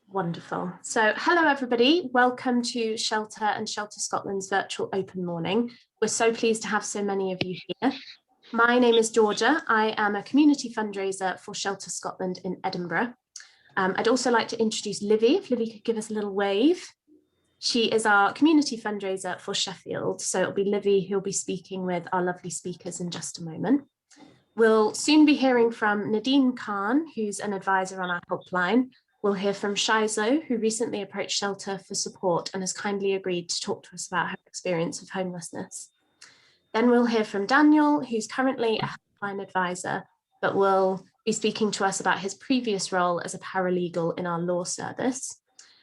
Wonderful. So hello everybody, welcome to Shelter and Shelter Scotland's virtual open morning. We're so pleased to have so many of you here. My name is Georgia. I am a community fundraiser for Shelter Scotland in Edinburgh. I'd also like to introduce Livy, if Livy could give us a little wave. She is our community fundraiser for Sheffield, so it'll be Livy who'll be speaking with our lovely speakers in just a moment. We'll soon be hearing from Nadeem Khan, who's an advisor on our helpline. We'll hear from Shaiso, who recently approached Shelter for support and has kindly agreed to talk to us about her experience of homelessness. Then we'll hear from Daniel, who's currently a helpline advisor, but will be speaking to us about his previous role as a paralegal in our law service.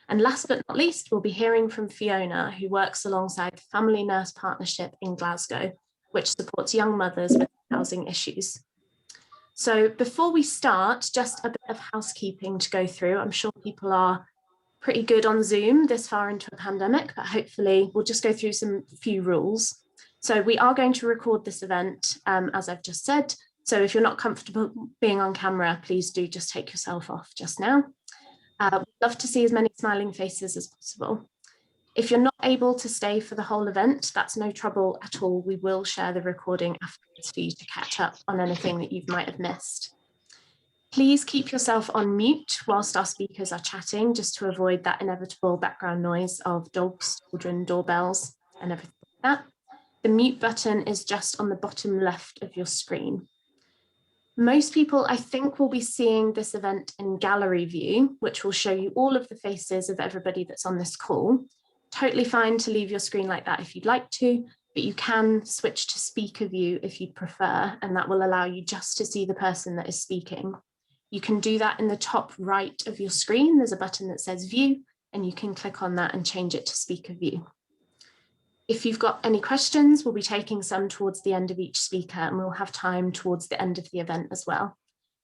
And last but not least, we'll be hearing from Fionna, who works alongside the Family Nurse Partnership in Glasgow, which supports young mothers with housing issues. So before we start, just a bit of housekeeping to go through. I'm sure people are pretty good on Zoom this far into a pandemic, but hopefully we'll just go through some few rules. So we are going to record this event, as I've just said. So if you're not comfortable being on camera, please do just take yourself off just now. We'd love to see as many smiling faces as possible. If you're not able to stay for the whole event, that's no trouble at all. We will share the recording afterwards for you to catch up on anything that you might have missed. Please keep yourself on mute whilst our speakers are chatting, just to avoid that inevitable background noise of dogs, children, doorbells, and everything like that. The mute button is just on the bottom left of your screen. Most people, I think, will be seeing this event in gallery view, which will show you all of the faces of everybody that's on this call. Totally fine to leave your screen like that if you'd like to, but you can switch to speaker view if you'd prefer, and that will allow you just to see the person that is speaking. You can do that in the top right of your screen. There's a button that says view, and you can click on that and change it to speaker view. If you've got any questions, we'll be taking some towards the end of each speaker, and we'll have time towards the end of the event as well.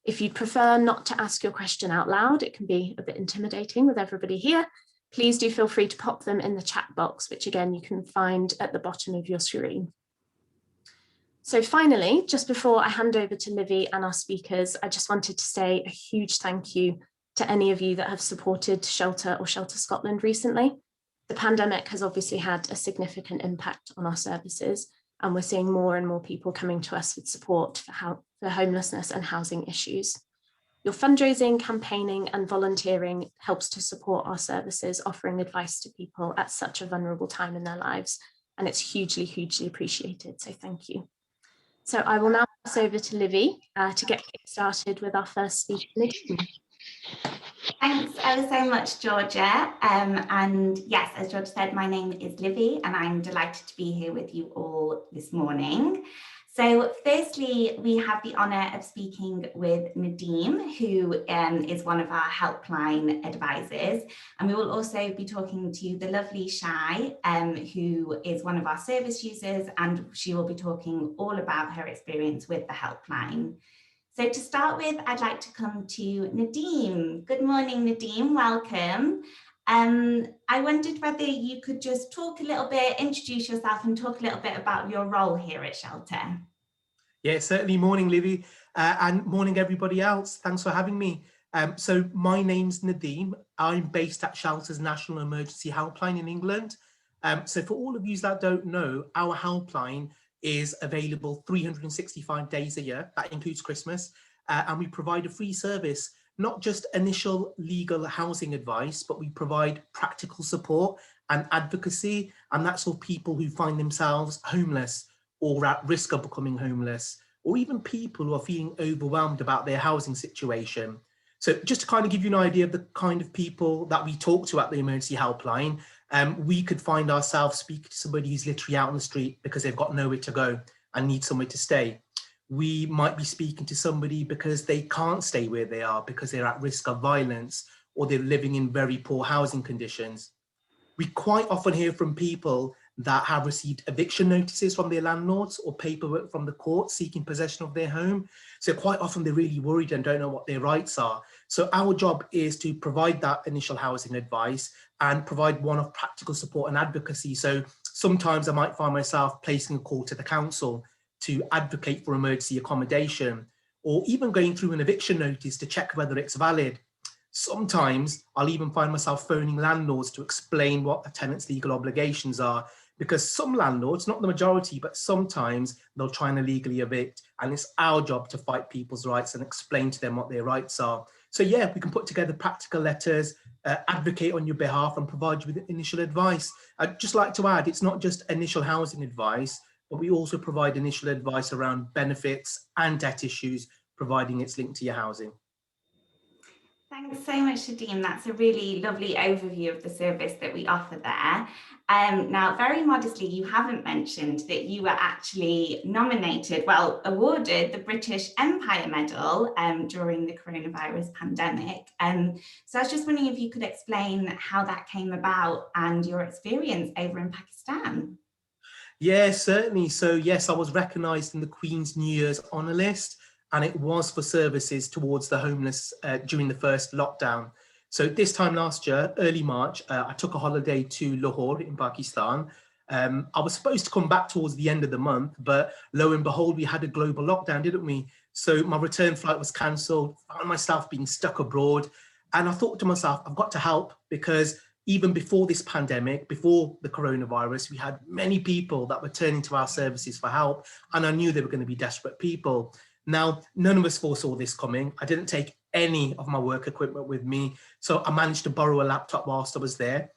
If you'd prefer not to ask your question out loud, it can be a bit intimidating with everybody here. Please do feel free to pop them in the chat box, which again, you can find at the bottom of your screen. So finally, just before I hand over to Livy and our speakers, I just wanted to say a huge thank you to any of you that have supported Shelter or Shelter Scotland recently. The pandemic has obviously had a significant impact on our services, and we're seeing more and more people coming to us with support for homelessness and housing issues. Your fundraising, campaigning and volunteering helps to support our services, offering advice to people at such a vulnerable time in their lives. And it's hugely, hugely appreciated. So thank you. So I will now pass over to Livy to get started with our first speaker. Thanks ever so much, Georgia. And yes, as Georgia said, my name is Livy and I'm delighted to be here with you all this morning. So firstly, we have the honour of speaking with Nadeem, who is one of our helpline advisors. And we will also be talking to the lovely Shai, who is one of our service users, and she will be talking all about her experience with the helpline. So to start with, I'd like to come to Nadeem. Good morning, Nadeem, welcome. I wondered whether you could just talk a little bit, introduce yourself and talk a little bit about your role here at Shelter. Yeah, certainly. Morning, Livy, and morning, everybody else. Thanks for having me. So my name's Nadeem. I'm based at Shelter's National Emergency Helpline in England. So for all of you that don't know, our helpline is available 365 days a year. That includes Christmas. And we provide a free service, not just initial legal housing advice, but we provide practical support and advocacy. And that's for people who find themselves homeless or at risk of becoming homeless, or even people who are feeling overwhelmed about their housing situation. So just to kind of give you an idea of the kind of people that we talk to at the emergency helpline, we could find ourselves speaking to somebody who's literally out on the street because they've got nowhere to go and need somewhere to stay. We might be speaking to somebody because they can't stay where they are because they're at risk of violence or they're living in very poor housing conditions. We quite often hear from people that have received eviction notices from their landlords or paperwork from the court seeking possession of their home. So quite often they're really worried and don't know what their rights are. So our job is to provide that initial housing advice and provide one of practical support and advocacy. So sometimes I might find myself placing a call to the council to advocate for emergency accommodation, or even going through an eviction notice to check whether it's valid. Sometimes I'll even find myself phoning landlords to explain what a tenant's legal obligations are, because some landlords, not the majority, but sometimes they'll try and illegally evict, and it's our job to fight people's rights and explain to them what their rights are. So yeah, we can put together practical letters, advocate on your behalf, and provide you with initial advice. I'd just like to add, it's not just initial housing advice, but we also provide initial advice around benefits and debt issues, providing it's linked to your housing. Thanks so much, Nadeem. That's a really lovely overview of the service that we offer there. Now, very modestly, you haven't mentioned that you were actually nominated, well, awarded the British Empire Medal during the coronavirus pandemic. So I was just wondering if you could explain how that came about and your experience over in Pakistan. Yeah, certainly. So yes, I was recognised in the Queen's New Year's honour list, and it was for services towards the homeless during the first lockdown. So this time last year, early March, I took a holiday to Lahore in Pakistan. I was supposed to come back towards the end of the month, but lo and behold, we had a global lockdown, didn't we? So my return flight was cancelled, found myself being stuck abroad. And I thought to myself, I've got to help, because even before this pandemic, before the coronavirus, we had many people that were turning to our services for help, and I knew they were going to be desperate people. Now, none of us foresaw this coming. I didn't take any of my work equipment with me, so I managed to borrow a laptop whilst I was there,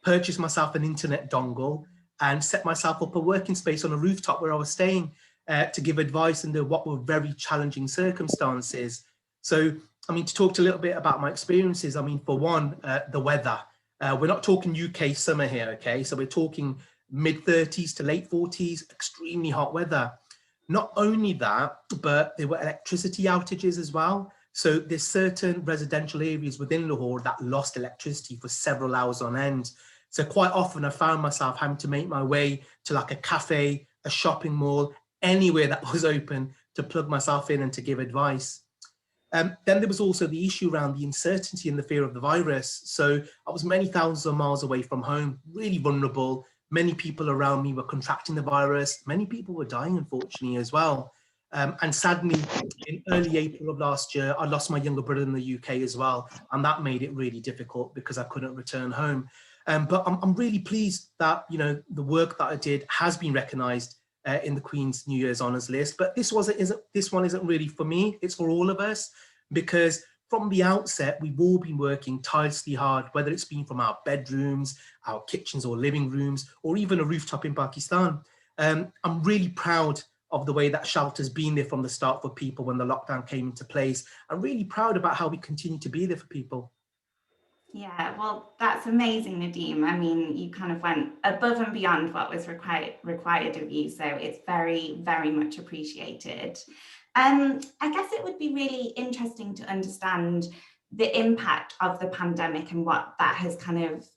purchased myself an internet dongle, and set myself up a working space on a rooftop where I was staying to give advice under what were very challenging circumstances. So, I mean, to talk a little bit about my experiences, I mean, for one, the weather. We're not talking UK summer here, okay? So we're talking mid-30s to late 40s, extremely hot weather. Not only that, but there were electricity outages as well. So there's certain residential areas within Lahore that lost electricity for several hours on end. So quite often I found myself having to make my way to like a cafe, a shopping mall, anywhere that was open to plug myself in and to give advice. Then there was also the issue around the uncertainty and the fear of the virus. So I was many thousands of miles away from home, really vulnerable. Many people around me were contracting the virus. Many people were dying, unfortunately, as well. And sadly, in early April of last year, I lost my younger brother in the UK as well. And that made it really difficult because I couldn't return home. But I'm really pleased that, you know, the work that I did has been recognised in the Queen's New Year's Honours list. But this one isn't really for me. It's for all of us, because from the outset, we've all been working tirelessly hard, whether it's been from our bedrooms, our kitchens or living rooms, or even a rooftop in Pakistan. I'm really proud of the way that shelter's been there from the start for people when the lockdown came into place. I'm really proud about how we continue to be there for people. Yeah, well, that's amazing, Nadeem. I mean, you kind of went above and beyond what was required of you. So it's very, very much appreciated. I guess it would be really interesting to understand the impact of the pandemic and what that has kind of,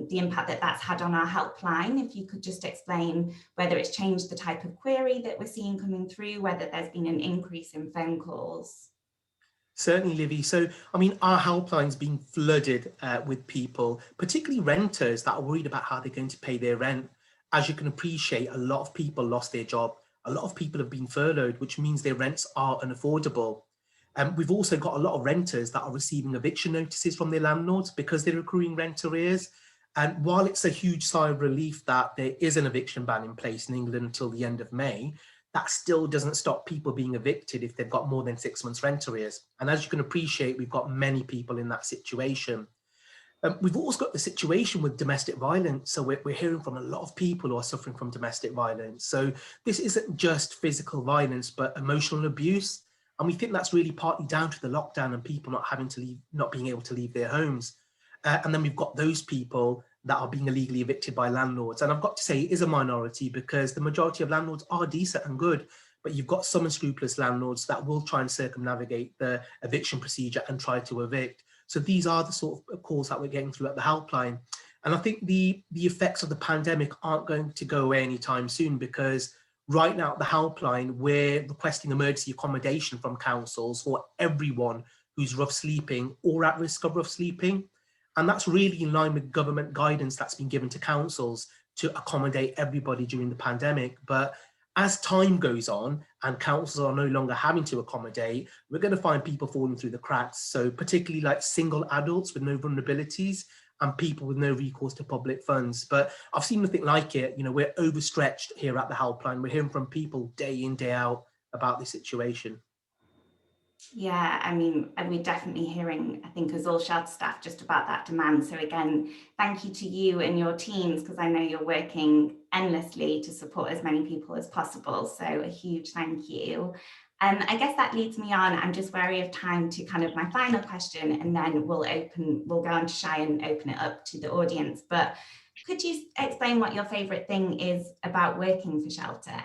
the impact that that's had on our helpline. If you could just explain whether it's changed the type of query that we're seeing coming through, whether there's been an increase in phone calls. Certainly, Livy. So, I mean, our helpline's been flooded with people, particularly renters that are worried about how they're going to pay their rent. As you can appreciate, a lot of people lost their job. A lot of people have been furloughed, which means their rents are unaffordable. We've also got a lot of renters that are receiving eviction notices from their landlords because they're accruing rent arrears. And while it's a huge sigh of relief that there is an eviction ban in place in England until the end of May, that still doesn't stop people being evicted if they've got more than 6 months rent arrears. And as you can appreciate, we've got many people in that situation. We've also got the situation with domestic violence. So we're hearing from a lot of people who are suffering from domestic violence. So this isn't just physical violence, but emotional abuse. And we think that's really partly down to the lockdown and people not being able to leave their homes. And then we've got those people that are being illegally evicted by landlords. And I've got to say it is a minority, because the majority of landlords are decent and good, but you've got some unscrupulous landlords that will try and circumnavigate the eviction procedure and try to evict. So these are the sort of calls that we're getting through at the helpline. And I think the effects of the pandemic aren't going to go away anytime soon, because right now at the helpline, we're requesting emergency accommodation from councils for everyone who's rough sleeping or at risk of rough sleeping. And that's really in line with government guidance that's been given to councils to accommodate everybody during the pandemic. But as time goes on and councils are no longer having to accommodate, we're going to find people falling through the cracks. So particularly like single adults with no vulnerabilities and people with no recourse to public funds. But I've seen nothing like it. You know, we're overstretched here at the Helpline. We're hearing from people day in, day out about this situation. Yeah, I mean, and we're definitely hearing, I think, as all shelter staff, just about that demand. So again, thank you to you and your teams, because I know you're working endlessly to support as many people as possible. So a huge thank you. I guess that leads me on. I'm just wary of time to kind of my final question, and then we'll go on to Shai and open it up to the audience. But could you explain what your favourite thing is about working for Shelter?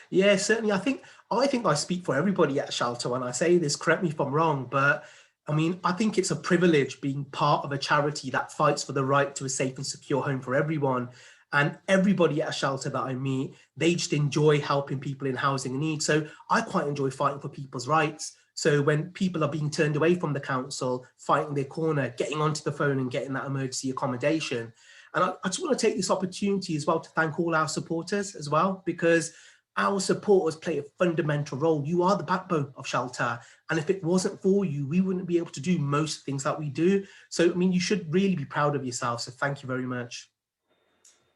Yeah, certainly. I think I speak for everybody at Shelter when I say this, correct me if I'm wrong, but I mean, I think it's a privilege being part of a charity that fights for the right to a safe and secure home for everyone. And everybody at a shelter that I meet, they just enjoy helping people in housing need. So I quite enjoy fighting for people's rights. So when people are being turned away from the council, fighting their corner, getting onto the phone and getting that emergency accommodation. And I just want to take this opportunity as well to thank all our supporters as well, because our supporters play a fundamental role. You are the backbone of Shelter. And if it wasn't for you, we wouldn't be able to do most things that we do. So, I mean, you should really be proud of yourself. So thank you very much.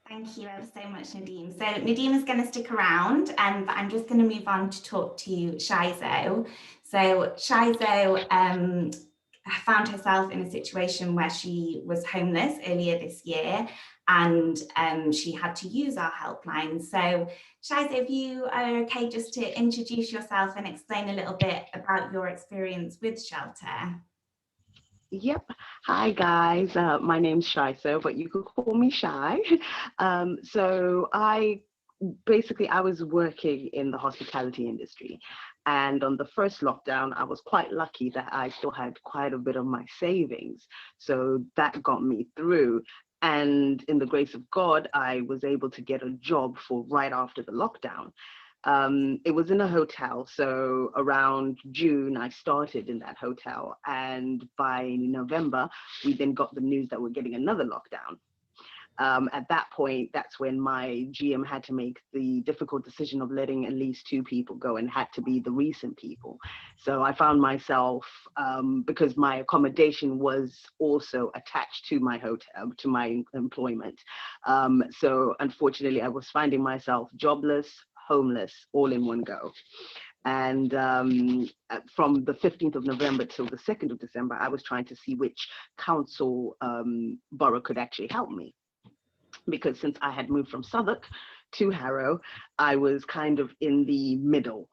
Thank you ever so much, Nadeem. So Nadeem is going to stick around, but I'm just going to move on to talk to Shaiso. So Shaiso found herself in a situation where she was homeless earlier this year, and she had to use our helpline. So Shaiso, if you are okay just to introduce yourself and explain a little bit about your experience with Shelter. Yep. Hi, guys. My name's Shaiso, but you could call me Shai. So I was working in the hospitality industry. And on the first lockdown, I was quite lucky that I still had quite a bit of my savings. So that got me through. And in the grace of God, I was able to get a job for right after the lockdown. It was in a hotel, so around June I started in that hotel, and by November we then got the news that we're getting another lockdown. At that point, that's when my GM had to make the difficult decision of letting at least 2 people go, and had to be the recent people. So I found myself, because my accommodation was also attached to my hotel, to my employment. So unfortunately, I was finding myself jobless, homeless, all in one go. And from the 15th of November till the 2nd of December, I was trying to see which council borough could actually help me. Because since I had moved from Southwark to Harrow, I was kind of in the middle.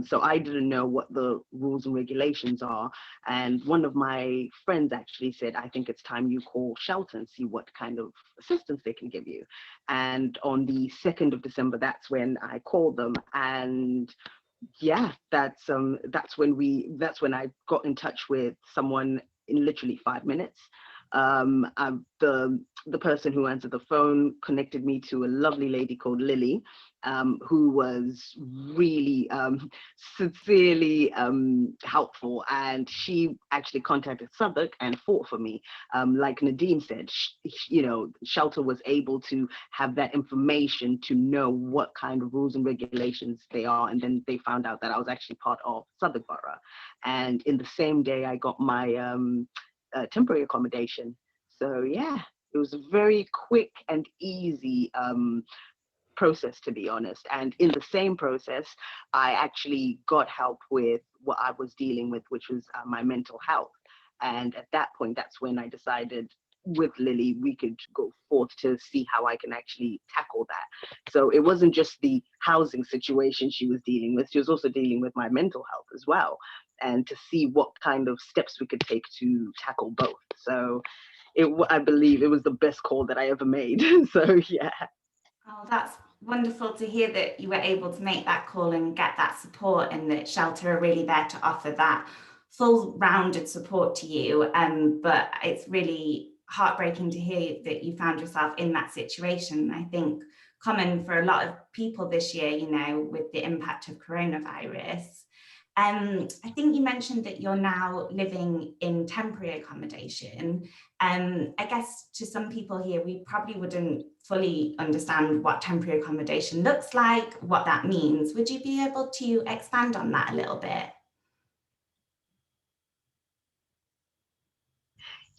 So I didn't know what the rules and regulations are. And one of my friends actually said, I think it's time you call Shelter and see what kind of assistance they can give you. And on the 2nd of December, that's when I called them. And yeah, that's when I got in touch with someone in literally 5 minutes. The person who answered the phone connected me to a lovely lady called Lily, who was really sincerely helpful, and she actually contacted Southwark and fought for me. Like Nadeem said, Shelter was able to have that information to know what kind of rules and regulations they are, and then they found out that I was actually part of Southwark Borough. And in the same day, I got my temporary accommodation. So yeah, it was a very quick and easy process, to be honest. And in the same process, I actually got help with what I was dealing with, which was my mental health. And at that point, that's when I decided with Lily, we could go forth to see how I can actually tackle that. So it wasn't just the housing situation she was dealing with, she was also dealing with my mental health as well, and to see what kind of steps we could take to tackle both. So I believe it was the best call that I ever made. So yeah. Oh, that's wonderful to hear that you were able to make that call and get that support, and that Shelter are really there to offer that full rounded support to you. But it's really heartbreaking to hear that you found yourself in that situation. I think common for a lot of people this year, with the impact of coronavirus. I think you mentioned that you're now living in temporary accommodation. I guess to some people here, we probably wouldn't fully understand what temporary accommodation looks like, what that means. Would you be able to expand on that a little bit?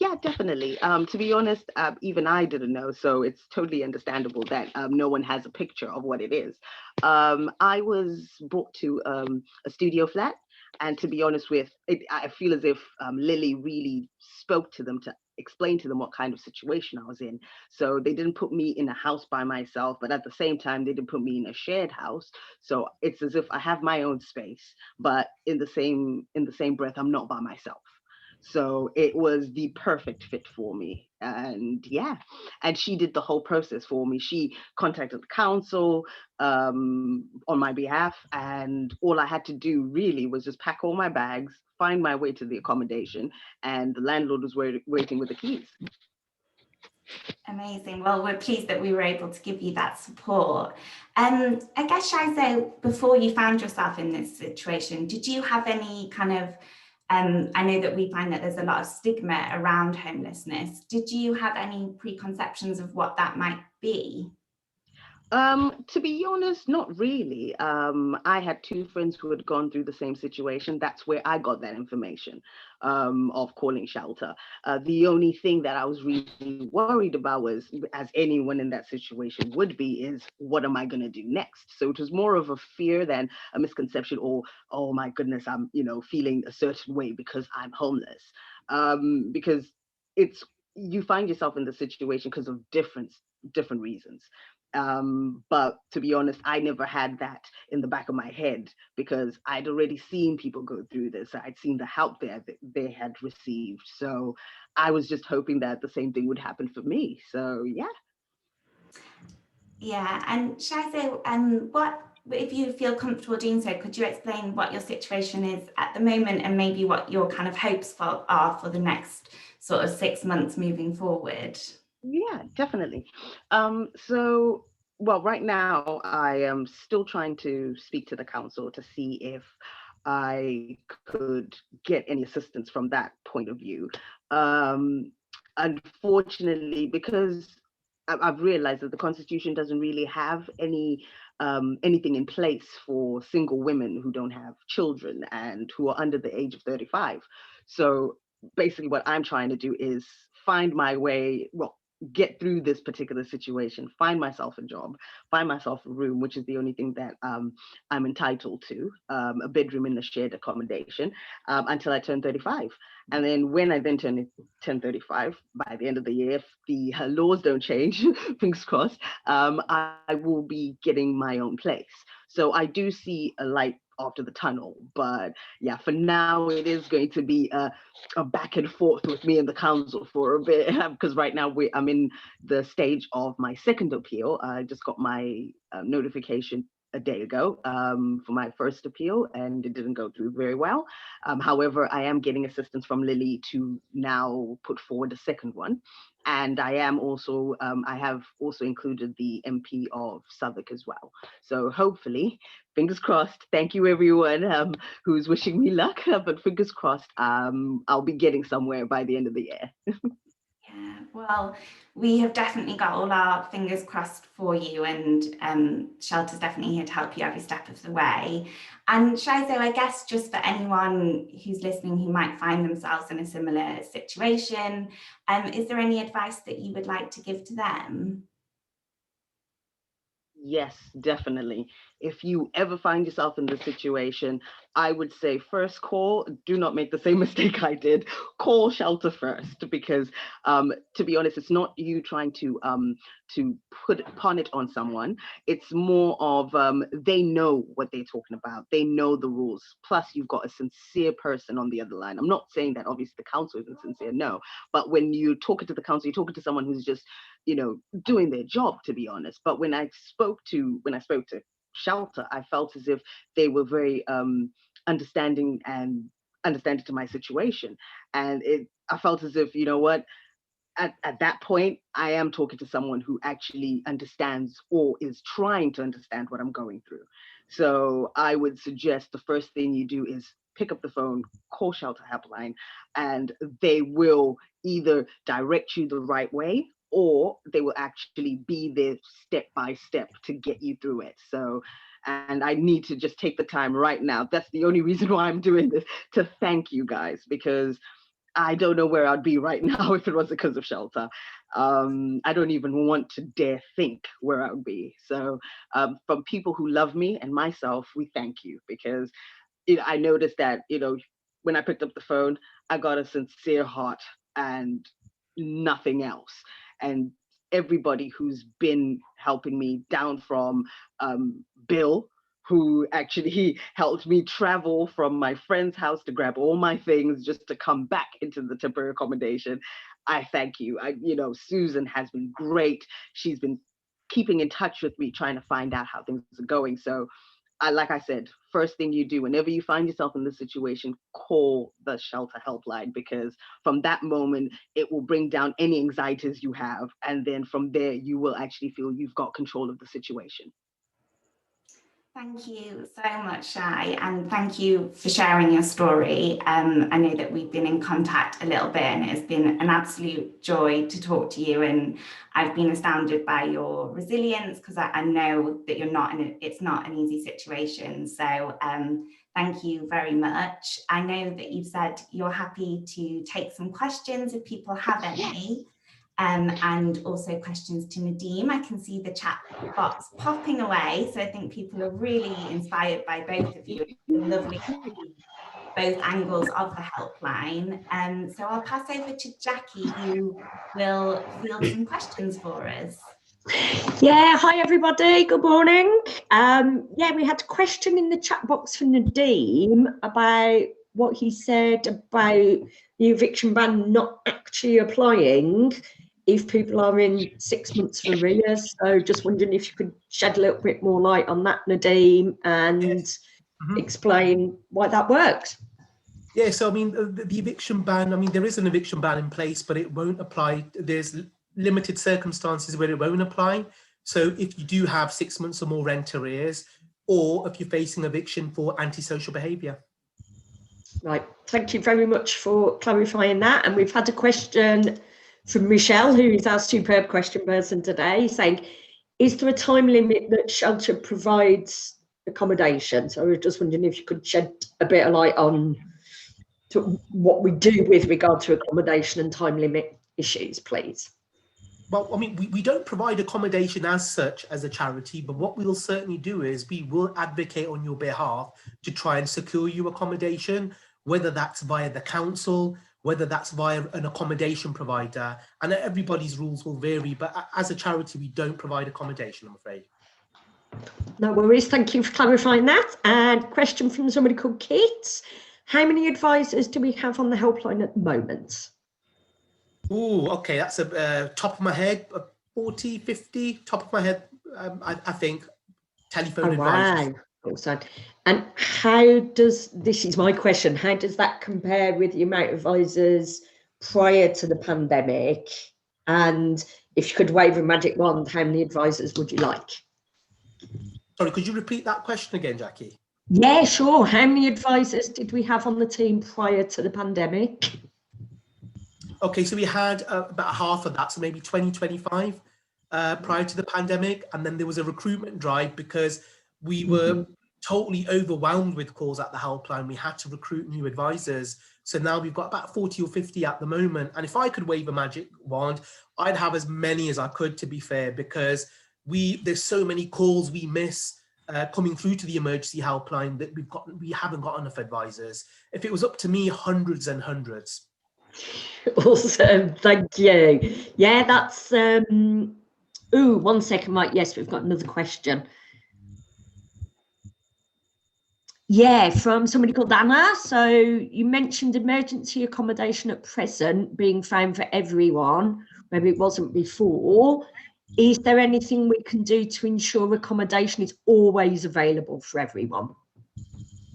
Yeah, definitely. To be honest, even I didn't know, so it's totally understandable that no one has a picture of what it is. I was brought to a studio flat, and to be honest with it, I feel as if Lily really spoke to them to explain to them what kind of situation I was in. So they didn't put me in a house by myself, but at the same time, they didn't put me in a shared house. So it's as if I have my own space, but in the same breath, I'm not by myself. So it was the perfect fit for me. And yeah, and she did the whole process for me. She contacted the council on my behalf. And all I had to do really was just pack all my bags, find my way to the accommodation, and the landlord was waiting with the keys. Amazing. Well, we're pleased that we were able to give you that support. I guess, Shaiso, before you found yourself in this situation, did you have any kind of, I know that we find that there's a lot of stigma around homelessness. Did you have any preconceptions of what that might be? To be honest, not really. I had two friends who had gone through the same situation. That's where I got that information of calling shelter. The only thing that I was really worried about was, as anyone in that situation would be, is what am I going to do next? So it was more of a fear than a misconception, or, oh my goodness, I'm, feeling a certain way because I'm homeless. Because you find yourself in the situation because of different reasons. But to be honest, I never had that in the back of my head because I'd already seen people go through this. I'd seen the help that they had received. So I was just hoping that the same thing would happen for me. So yeah. Yeah, and Shaiso, what, if you feel comfortable doing so, could you explain what your situation is at the moment and maybe what your kind of hopes are for the next sort of 6 months moving forward? Yeah, definitely. Well, right now I am still trying to speak to the council to see if I could get any assistance from that point of view. Unfortunately, because I've realized that the Constitution doesn't really have anything in place for single women who don't have children and who are under the age of 35. So basically, what I'm trying to do is find my way. Well, get through this particular situation, find myself a job, find myself a room, which is the only thing that I'm entitled to, a bedroom in a shared accommodation, until I turn 35. And then when I then turn 35, by the end of the year, if the laws don't change, fingers crossed, I will be getting my own place. So I do see a light after the tunnel, but yeah, for now it is going to be a back and forth with me and the council for a bit, because right now I'm in the stage of my second appeal. I just got my notification a day ago for my first appeal, and it didn't go through very well. However, I am getting assistance from Lily to now put forward a second one. And I have also included the MP of Southwark as well. So hopefully, fingers crossed, thank you everyone who's wishing me luck, but fingers crossed, I'll be getting somewhere by the end of the year. Yeah, well, we have definitely got all our fingers crossed for you, and Shelter's definitely here to help you every step of the way. And Shaiso, I guess just for anyone who's listening who might find themselves in a similar situation, is there any advice that you would like to give to them? Yes, definitely. If you ever find yourself in this situation, I would say first call, do not make the same mistake I did. Call shelter first, because to be honest, it's not you trying to put upon it on someone. It's more of they know what they're talking about. They know the rules. Plus, you've got a sincere person on the other line. I'm not saying that obviously the council isn't sincere, no. But when you're talking to the council, you're talking to someone who's just doing their job, to be honest. But when I spoke to shelter, I felt as if they were very understanding to my situation. And I felt as if, at that point, I am talking to someone who actually understands or is trying to understand what I'm going through. So I would suggest the first thing you do is pick up the phone, call Shelter Helpline, and they will either direct you the right way, or they will actually be there step by step to get you through it. So, and I need to just take the time right now. That's the only reason why I'm doing this, to thank you guys, because I don't know where I'd be right now if it wasn't because of Shelter. I don't even want to dare think where I would be. So from people who love me and myself, we thank you, because I noticed that, when I picked up the phone, I got a sincere heart and nothing else. And everybody who's been helping me, down from Bill, who actually helped me travel from my friend's house to grab all my things just to come back into the temporary accommodation. I thank you. Susan has been great. She's been keeping in touch with me, trying to find out how things are going. So like I said, first thing you do, whenever you find yourself in this situation, call the Shelter Helpline, because from that moment, it will bring down any anxieties you have. And then from there, you will actually feel you've got control of the situation. Thank you so much, Shai, and thank you for sharing your story. I know that we've been in contact a little bit, and it's been an absolute joy to talk to you, and I've been astounded by your resilience, because I know that it's not an easy situation. So thank you very much. I know that you've said you're happy to take some questions if people have any. And also questions to Nadeem. I can see the chat box popping away, so I think people are really inspired by both of you. It's been lovely to see both angles of the helpline. So I'll pass over to Jackie, who will field some questions for us. Yeah, hi everybody, good morning. Yeah, we had a question in the chat box from Nadeem about what he said about the eviction ban not actually applying if people are in 6 months for arrears. So just wondering if you could shed a little bit more light on that, Nadeem, and explain why that works. Yeah, so I mean, the eviction ban, I mean, there is an eviction ban in place, but it won't apply. There's limited circumstances where it won't apply. So if you do have 6 months or more rent arrears, or if you're facing eviction for antisocial behaviour. Right, thank you very much for clarifying that. And we've had a question from Michelle, who is our superb question person today, saying, is there a time limit that Shelter provides accommodation? So I was just wondering if you could shed a bit of light on what we do with regard to accommodation and time limit issues, please. Well, I mean, we don't provide accommodation as such as a charity, but what we'll certainly do is we will advocate on your behalf to try and secure you accommodation, whether that's via the council, whether that's via an accommodation provider, and everybody's rules will vary. But as a charity, we don't provide accommodation, I'm afraid. No worries, thank you for clarifying that. And question from somebody called Kate. How many advisors do we have on the helpline at the moment? Oh, okay, that's a top of my head, 40, 50, top of my head, I think, telephone advisors. Wow. Also, and how does, this is my question, how does that compare with the amount of advisors prior to the pandemic? And if you could wave a magic wand, how many advisors would you like? Sorry, could you repeat that question again, Jackie? Yeah, sure. How many advisors did we have on the team prior to the pandemic? Okay, so we had about half of that, so maybe 20, 25 prior to the pandemic. And then there was a recruitment drive because we were totally overwhelmed with calls at the helpline. We had to recruit new advisors. So now we've got about 40 or 50 at the moment. And if I could wave a magic wand, I'd have as many as I could, to be fair, because there's so many calls we miss coming through to the emergency helpline that we haven't got enough advisors. If it was up to me, hundreds and hundreds. Awesome, thank you. Yeah, that's ooh, 1 second, Mike. Yes, we've got another question. Yeah, from somebody called Anna. So you mentioned emergency accommodation at present being found for everyone, maybe it wasn't before. Is there anything we can do to ensure accommodation is always available for everyone?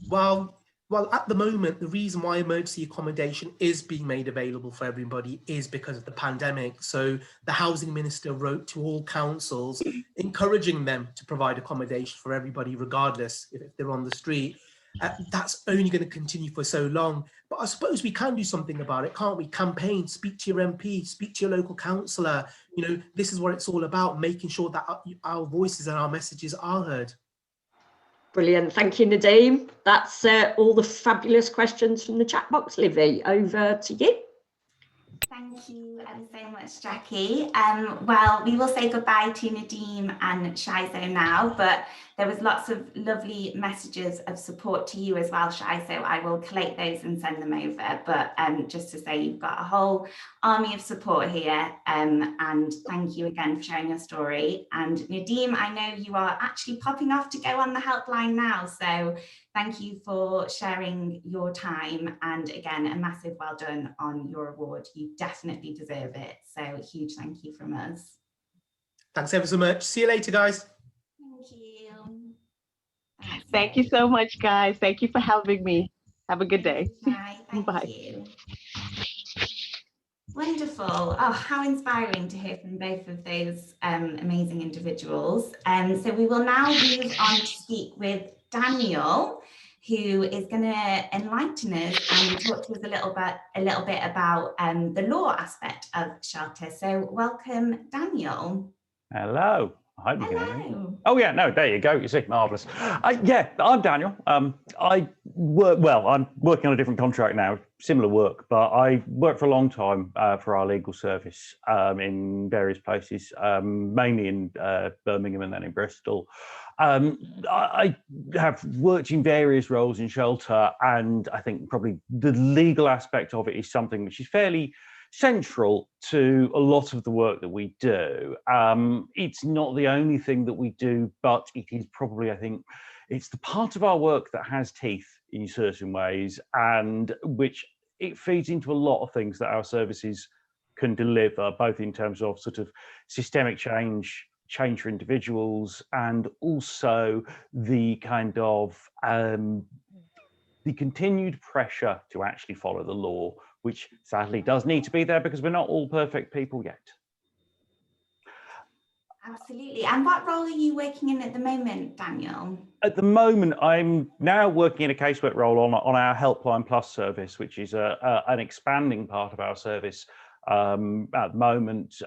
Well, Well, at the moment, the reason why emergency accommodation is being made available for everybody is because of the pandemic. So the housing minister wrote to all councils encouraging them to provide accommodation for everybody, regardless if they're on the street. That's only going to continue for so long. But I suppose we can do something about it, can't we? Campaign, speak to your MP, speak to your local councillor. You know, this is what it's all about, making sure that our voices and our messages are heard. Brilliant. Thank you, Nadeem. That's all the fabulous questions from the chat box. Livy, over to you. Thank you so much, Jackie. Well, we will say goodbye to Nadeem and Shaiso now, but there was lots of lovely messages of support to you as well, Shaiso. I will collate those and send them over. But just to say, you've got a whole army of support here, and thank you again for sharing your story. And Nadeem, I know you are actually popping off to go on the helpline now, so thank you for sharing your time, and again, a massive well done on your award. You definitely deserve it. So a huge thank you from us. Thanks ever so much. See you later, guys. Thank you. Thank you so much, guys. Thank you for having me. Have a good day. Bye. Thank Bye. you. Wonderful. Oh, how inspiring to hear from both of those amazing individuals. So we will now move on to speak with Daniel, who is going to enlighten us and talk to us a little bit about the law aspect of shelter. So welcome, Daniel. Hello. I hope you can hear me. Hello. Oh yeah, no, there you go. You see, marvelous. Yeah, I'm Daniel. I work, well, I'm working on a different contract now, similar work, but I worked for a long time for our legal service in various places, mainly in Birmingham and then in Bristol. I have worked in various roles in shelter, and I think probably the legal aspect of it is something which is fairly central to a lot of the work that we do. It's not the only thing that we do, but it is probably, I think, it's the part of our work that has teeth in certain ways, and which it feeds into a lot of things that our services can deliver, both in terms of sort of systemic change for individuals, and also the kind of the continued pressure to actually follow the law, which sadly does need to be there because we're not all perfect people yet. Absolutely. And what role are you working in at the moment, Daniel? At the moment, I'm now working in a casework role on our Helpline Plus service, which is an expanding part of our service at the moment.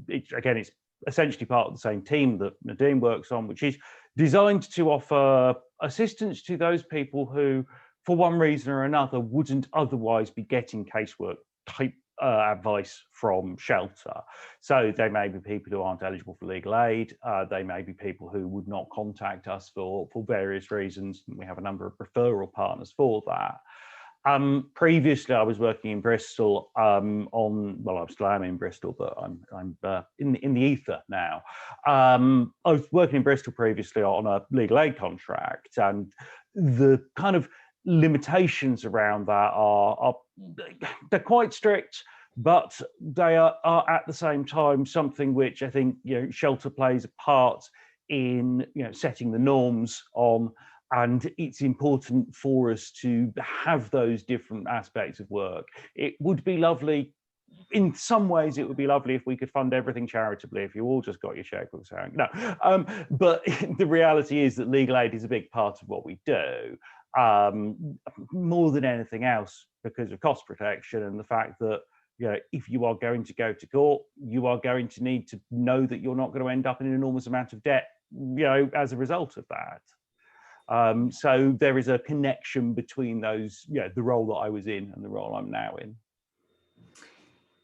It's essentially part of the same team that Nadeem works on, which is designed to offer assistance to those people who, for one reason or another, wouldn't otherwise be getting casework type advice from shelter. So they may be people who aren't eligible for legal aid. They may be people who would not contact us for various reasons. And we have a number of referral partners for that. Previously, I was working in Bristol well, I'm still in Bristol, but I'm in the ether now. I was working in Bristol previously on a legal aid contract, and the kind of limitations around that are they're quite strict, but they are at the same time something which I think, you know, shelter plays a part in, you know, setting the norms on, and it's important for us to have those different aspects of work. It would be lovely, in some ways, it would be lovely if we could fund everything charitably, if you all just got your checkbooks out. No, but the reality is that legal aid is a big part of what we do. More than anything else, because of cost protection and the fact that, you know, if you are going to go to court, you are going to need to know that you're not going to end up in an enormous amount of debt, you know, as a result of that. So there is a connection between those, you know, the role that I was in and the role I'm now in.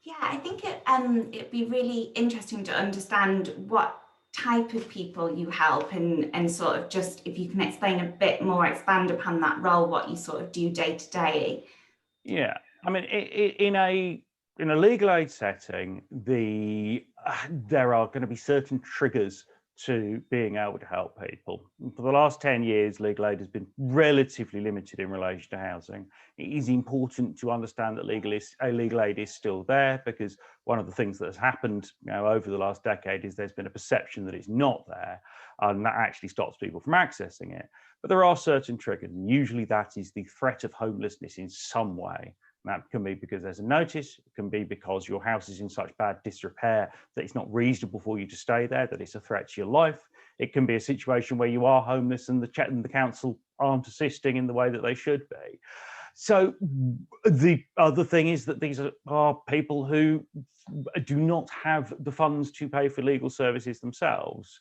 Yeah, I think it'd be really interesting to understand what type of people you help, and sort of just if you can explain a bit more, expand upon that role, what you sort of do day to day. Yeah, I mean, in a legal aid setting, there are going to be certain triggers to being able to help people. For the last 10 years, legal aid has been relatively limited in relation to housing. It is important to understand that legal aid is still there, because one of the things that has happened over the last decade is there's been a perception that it's not there, and that actually stops people from accessing it. But there are certain triggers, and usually that is the threat of homelessness in some way. That can be because there's a notice, it can be because your house is in such bad disrepair that it's not reasonable for you to stay there, that it's a threat to your life. It can be a situation where you are homeless and the council aren't assisting in the way that they should be. So the other thing is that these are people who do not have the funds to pay for legal services themselves.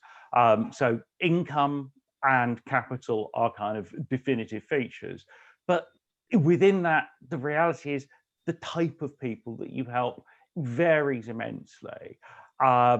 So income and capital are kind of definitive features. But within that, the reality is the type of people that you help varies immensely. I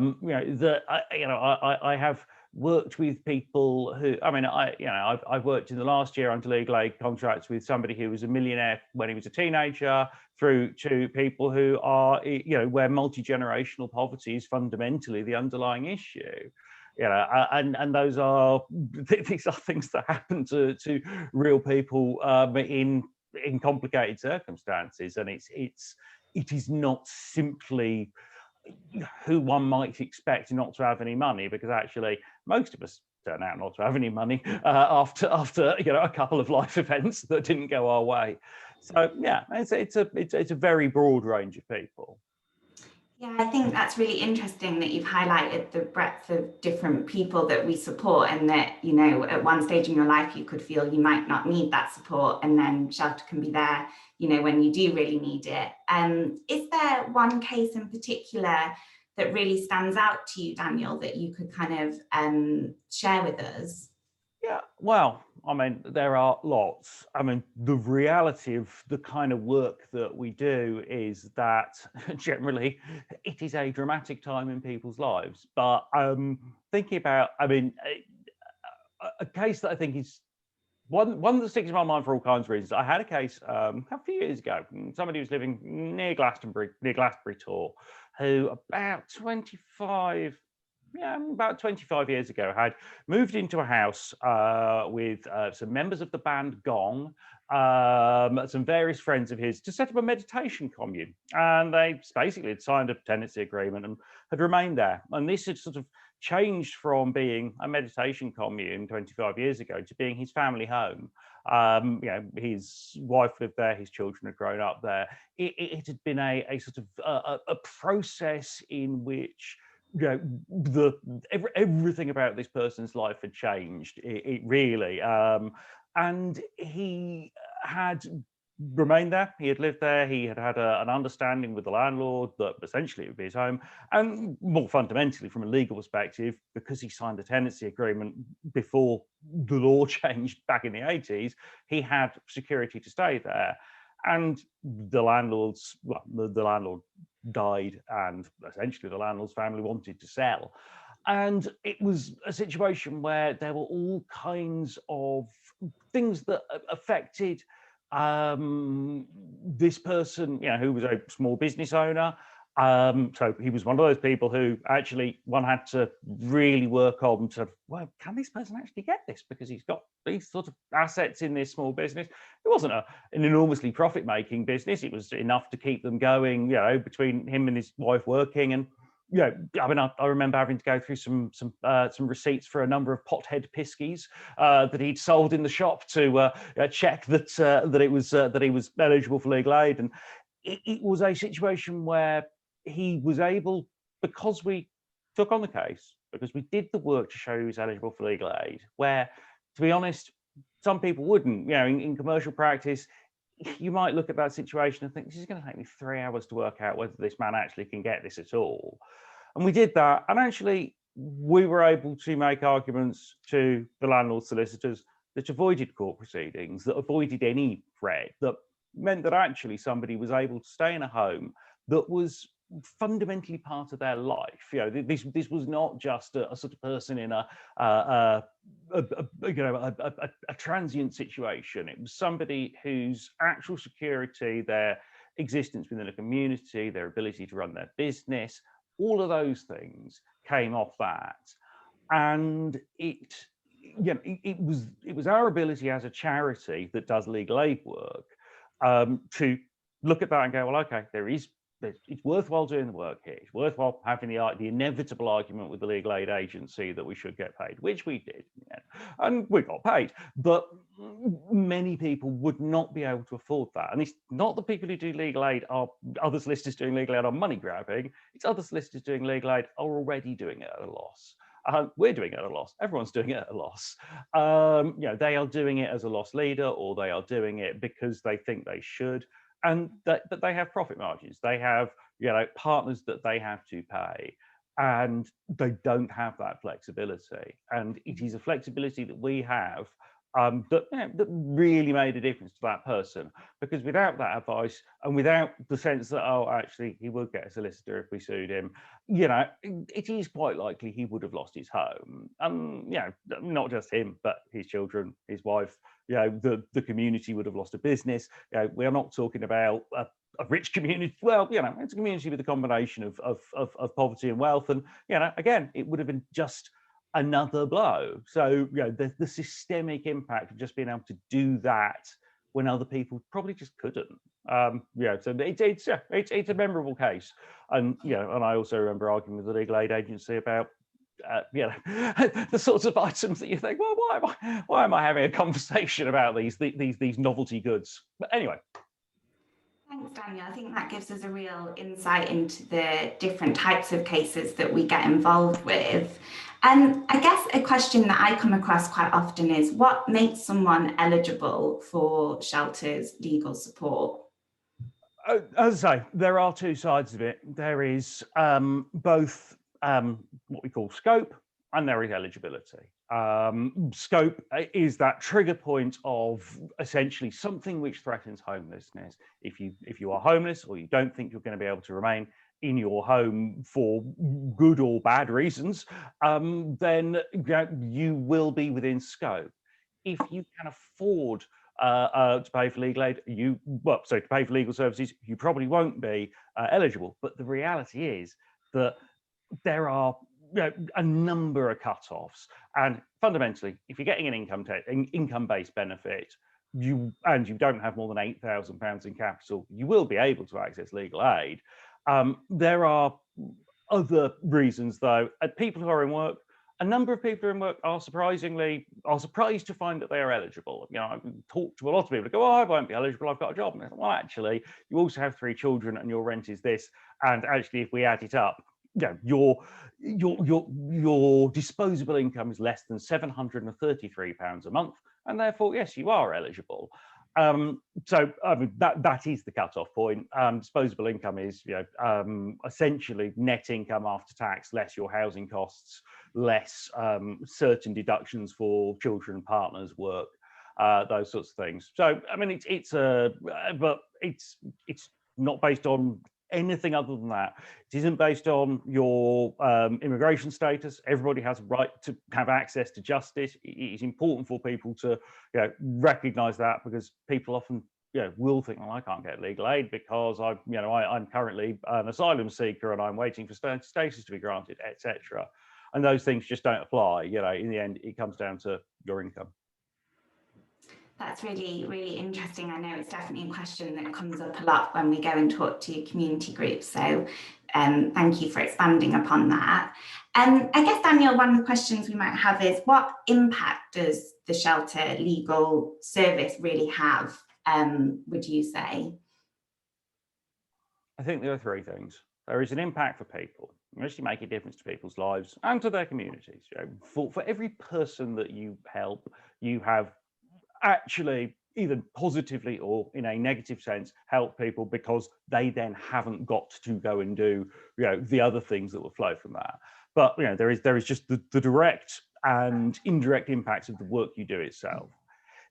have worked with people who, I've worked in the last year under legal aid contracts with somebody who was a millionaire when he was a teenager, through to people who are, where multi-generational poverty is fundamentally the underlying issue. And those are these are things that happen to real people in complicated circumstances, and it is not simply who one might expect not to have any money, because actually most of us turn out not to have any money after a couple of life events that didn't go our way. So yeah, it's a very broad range of people. Yeah, I think that's really interesting that you've highlighted the breadth of different people that we support, and that, at one stage in your life, you could feel you might not need that support, and then shelter can be there, when you do really need it. Is there one case in particular that really stands out to you, Daniel, that you could kind of share with us? Yeah, well, there are lots. The reality of the kind of work that we do is that generally it is a dramatic time in people's lives. But thinking about, a case that I think is one that sticks in my mind for all kinds of reasons. I had a case a few years ago. Somebody was living near Glastonbury Tor, who about 25 years ago had moved into a house with some members of the band Gong, some various friends of his, to set up a meditation commune. And they basically had signed a tenancy agreement and had remained there. And this had sort of changed from being a meditation commune 25 years ago to being his family home. His wife lived there, his children had grown up there. It had been a sort of a process in which everything about this person's life had changed. It really, and he had remained there. He had lived there. He had had an understanding with the landlord that essentially it would be his home. And more fundamentally, from a legal perspective, because he signed a tenancy agreement before the law changed back in the 80s, he had security to stay there. And the landlord died, and essentially the landlord's family wanted to sell. And it was a situation where there were all kinds of things that affected this person, who was a small business owner. So he was one of those people who actually one had to really work on to, well, can this person actually get this? Because he's got these sort of assets in this small business. It wasn't an enormously profit-making business. It was enough to keep them going, between him and his wife working. And I remember having to go through some receipts for a number of pothead piskies that he'd sold in the shop to check that he was eligible for legal aid. And it was a situation where he was able, because we took on the case, because we did the work to show he was eligible for legal aid, where, to be honest, some people wouldn't. In commercial practice, you might look at that situation and think, this is going to take me 3 hours to work out whether this man actually can get this at all. And we did that. And actually, we were able to make arguments to the landlord solicitors that avoided court proceedings, that avoided any threat, that meant that actually somebody was able to stay in a home that was fundamentally part of their life. This was not just a sort of person in a transient situation. It was somebody whose actual security, their existence within a community, their ability to run their business, all of those things came off that. And it was our ability as a charity that does legal aid work to look at that and go, well, okay, it's worthwhile doing the work here. It's worthwhile having the inevitable argument with the legal aid agency that we should get paid, which we did, and we got paid. But many people would not be able to afford that. And it's not the people who do legal aid are other solicitors doing legal aid are money grabbing. It's other solicitors doing legal aid are already doing it at a loss. We're doing it at a loss. Everyone's doing it at a loss. They are doing it as a loss leader, or they are doing it because they think they should. But they have profit margins. They have, partners that they have to pay, and they don't have that flexibility. And it is a flexibility that we have that really made a difference to that person, because without that advice and without the sense that, oh, actually he would get a solicitor if we sued him, it is quite likely he would have lost his home. Not just him, but his children, his wife, the community would have lost a business. We're not talking about a rich community. Well, it's a community with a combination of poverty and wealth, and again, it would have been just another blow. So the systemic impact of just being able to do that when other people probably just couldn't. So it's a memorable case. And and I also remember arguing with the legal aid agency about the sorts of items that you think, well, why am I having a conversation about these novelty goods? But anyway. Thanks, Daniel. I think that gives us a real insight into the different types of cases that we get involved with. And I guess a question that I come across quite often is, what makes someone eligible for shelter's legal support? As I say, there are two sides of it. There is both what we call scope, and there is eligibility. Scope is that trigger point of essentially something which threatens homelessness. If you are homeless, or you don't think you're going to be able to remain in your home for good or bad reasons, then you will be within scope. If you can afford to pay for legal aid, to pay for legal services, you probably won't be eligible. But the reality is that there are a number of cut-offs, and fundamentally, if you're getting an income-based benefit, you don't have more than £8,000 in capital, you will be able to access legal aid. There are other reasons, though. People who are in work, a number of people who are in work are surprised to find that they are eligible. I've talked to a lot of people who go, oh, I won't be eligible, I've got a job. And I thought, well, actually, you also have 3 children and your rent is this. And actually, if we add it up, your disposable income is less than £733 a month, and therefore, yes, you are eligible. So I mean, that is the cutoff point. Disposable income is essentially net income after tax, less your housing costs, less certain deductions for children, partners, work, those sorts of things. So I mean, it's not based on anything other than that. It isn't based on your immigration status. Everybody has a right to have access to justice. It is important for people to recognise that, because people often will think, well, I can't get legal aid because I'm currently an asylum seeker and I'm waiting for status to be granted, etc. And those things just don't apply. In the end, it comes down to your income. That's really, really interesting. I know it's definitely a question that comes up a lot when we go and talk to community groups. So thank you for expanding upon that. I guess, Daniel, one of the questions we might have is, what impact does the shelter legal service really have, would you say? I think there are 3 things. There is an impact for people. You actually make a difference to people's lives and to their communities. For every person that you help, you have actually either positively or in a negative sense help people, because they then haven't got to go and do the other things that will flow from that. But there is just the direct and indirect impacts of the work you do itself.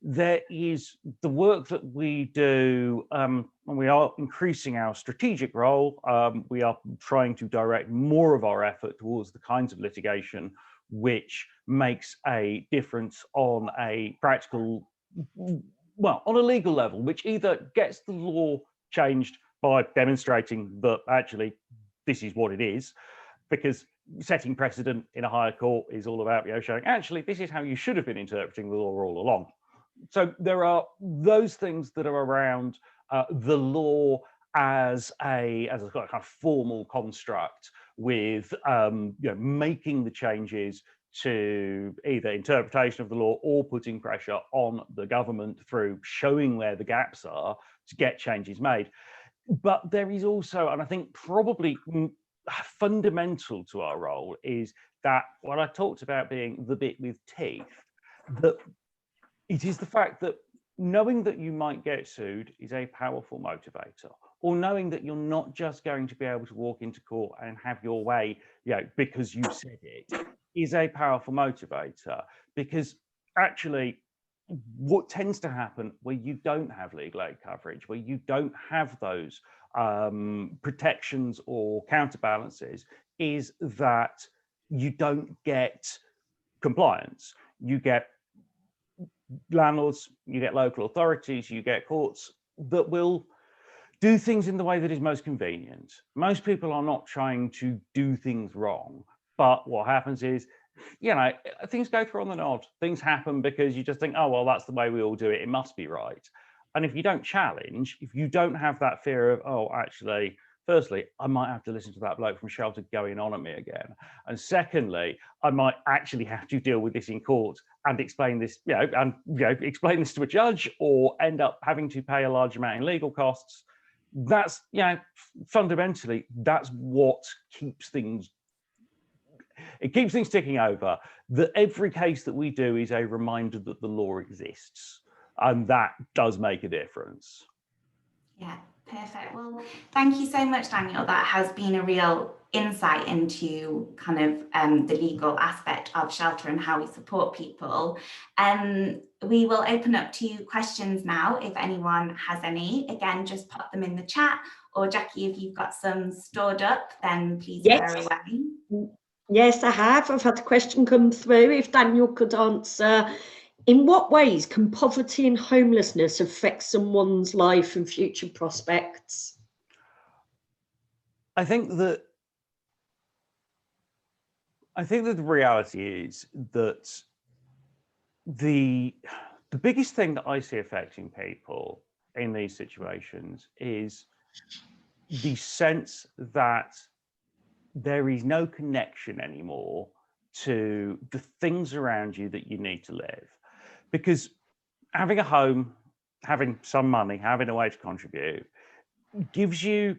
There is the work that we do, and we are increasing our strategic role. We are trying to direct more of our effort towards the kinds of litigation which makes a difference on a practical, well, on a legal level, which either gets the law changed by demonstrating that actually this is what it is, because setting precedent in a higher court is all about, showing actually this is how you should have been interpreting the law all along. So there are those things that are around the law as a kind of formal construct, with making the changes to either interpretation of the law or putting pressure on the government through showing where the gaps are to get changes made. But there is also, and I think probably fundamental to our role, is that what I talked about being the bit with teeth, that it is the fact that knowing that you might get sued is a powerful motivator, or knowing that you're not just going to be able to walk into court and have your way, because you said it, is a powerful motivator. Because actually, what tends to happen where you don't have legal aid coverage, where you don't have those protections or counterbalances, is that you don't get compliance. You get landlords, you get local authorities, you get courts that will do things in the way that is most convenient. Most people are not trying to do things wrong, but what happens is, things go through on the nod. Things happen because you just think, oh, well, that's the way we all do it. It must be right. And if you don't challenge, if you don't have that fear of, oh, actually, firstly, I might have to listen to that bloke from Shelter going on at me again. And secondly, I might actually have to deal with this in court and explain this, explain this to a judge, or end up having to pay a large amount in legal costs. That's, fundamentally, that's what keeps things, it keeps things ticking over. That every case that we do is a reminder that the law exists, and that does make a difference. Yeah, perfect. Well, thank you so much, Daniel. That has been a real insight into kind of the legal aspect of Shelter and how we support people. We will open up to questions now, if anyone has any. Again, just pop them in the chat, or Jackie, if you've got some stored up, then please fire away. Yes, I have. I've had a question come through. If Daniel could answer, in what ways can poverty and homelessness affect someone's life and future prospects? I think that the reality is that the biggest thing that I see affecting people in these situations is the sense that there is no connection anymore to the things around you that you need to live. Because having a home, having some money, having a way to contribute gives you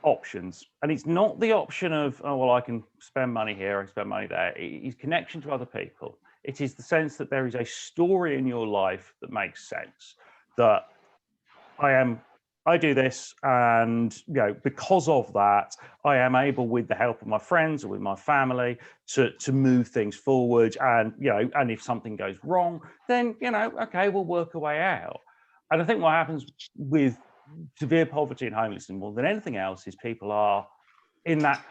options. And it's not the option of, oh, well, I can spend money here, I can spend money there. It is connection to other people. It is the sense that there is a story in your life that makes sense, that I do this, and because of that, I am able, with the help of my friends or with my family, to move things forward. And and if something goes wrong, then okay, we'll work a way out. And I think what happens with severe poverty and homelessness more than anything else is people are in that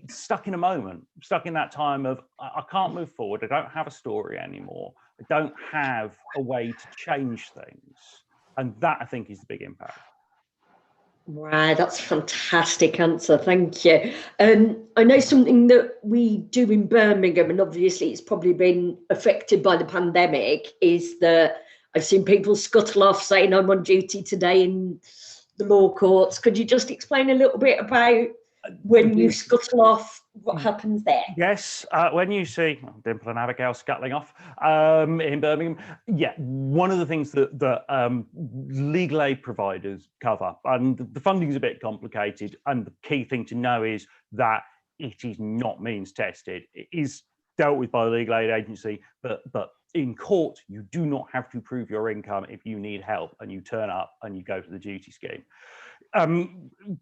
stuck in a moment, stuck in that time of, I can't move forward, I don't have a story anymore, I don't have a way to change things. And that, I think, is the big impact. Right, that's a fantastic answer, thank you. I know something that we do in Birmingham, and obviously it's probably been affected by the pandemic, is that I've seen people scuttle off saying, I'm on duty today in the law courts. Could you just explain a little bit about when you scuttle off, what happens there? Yes, when you see Dimple and Abigail scuttling off in Birmingham, one of the things that legal aid providers cover, and the funding is a bit complicated, and the key thing to know is that it is not means tested. It is dealt with by the legal aid agency, but in court, you do not have to prove your income if you need help, and you turn up and you go to the duty scheme.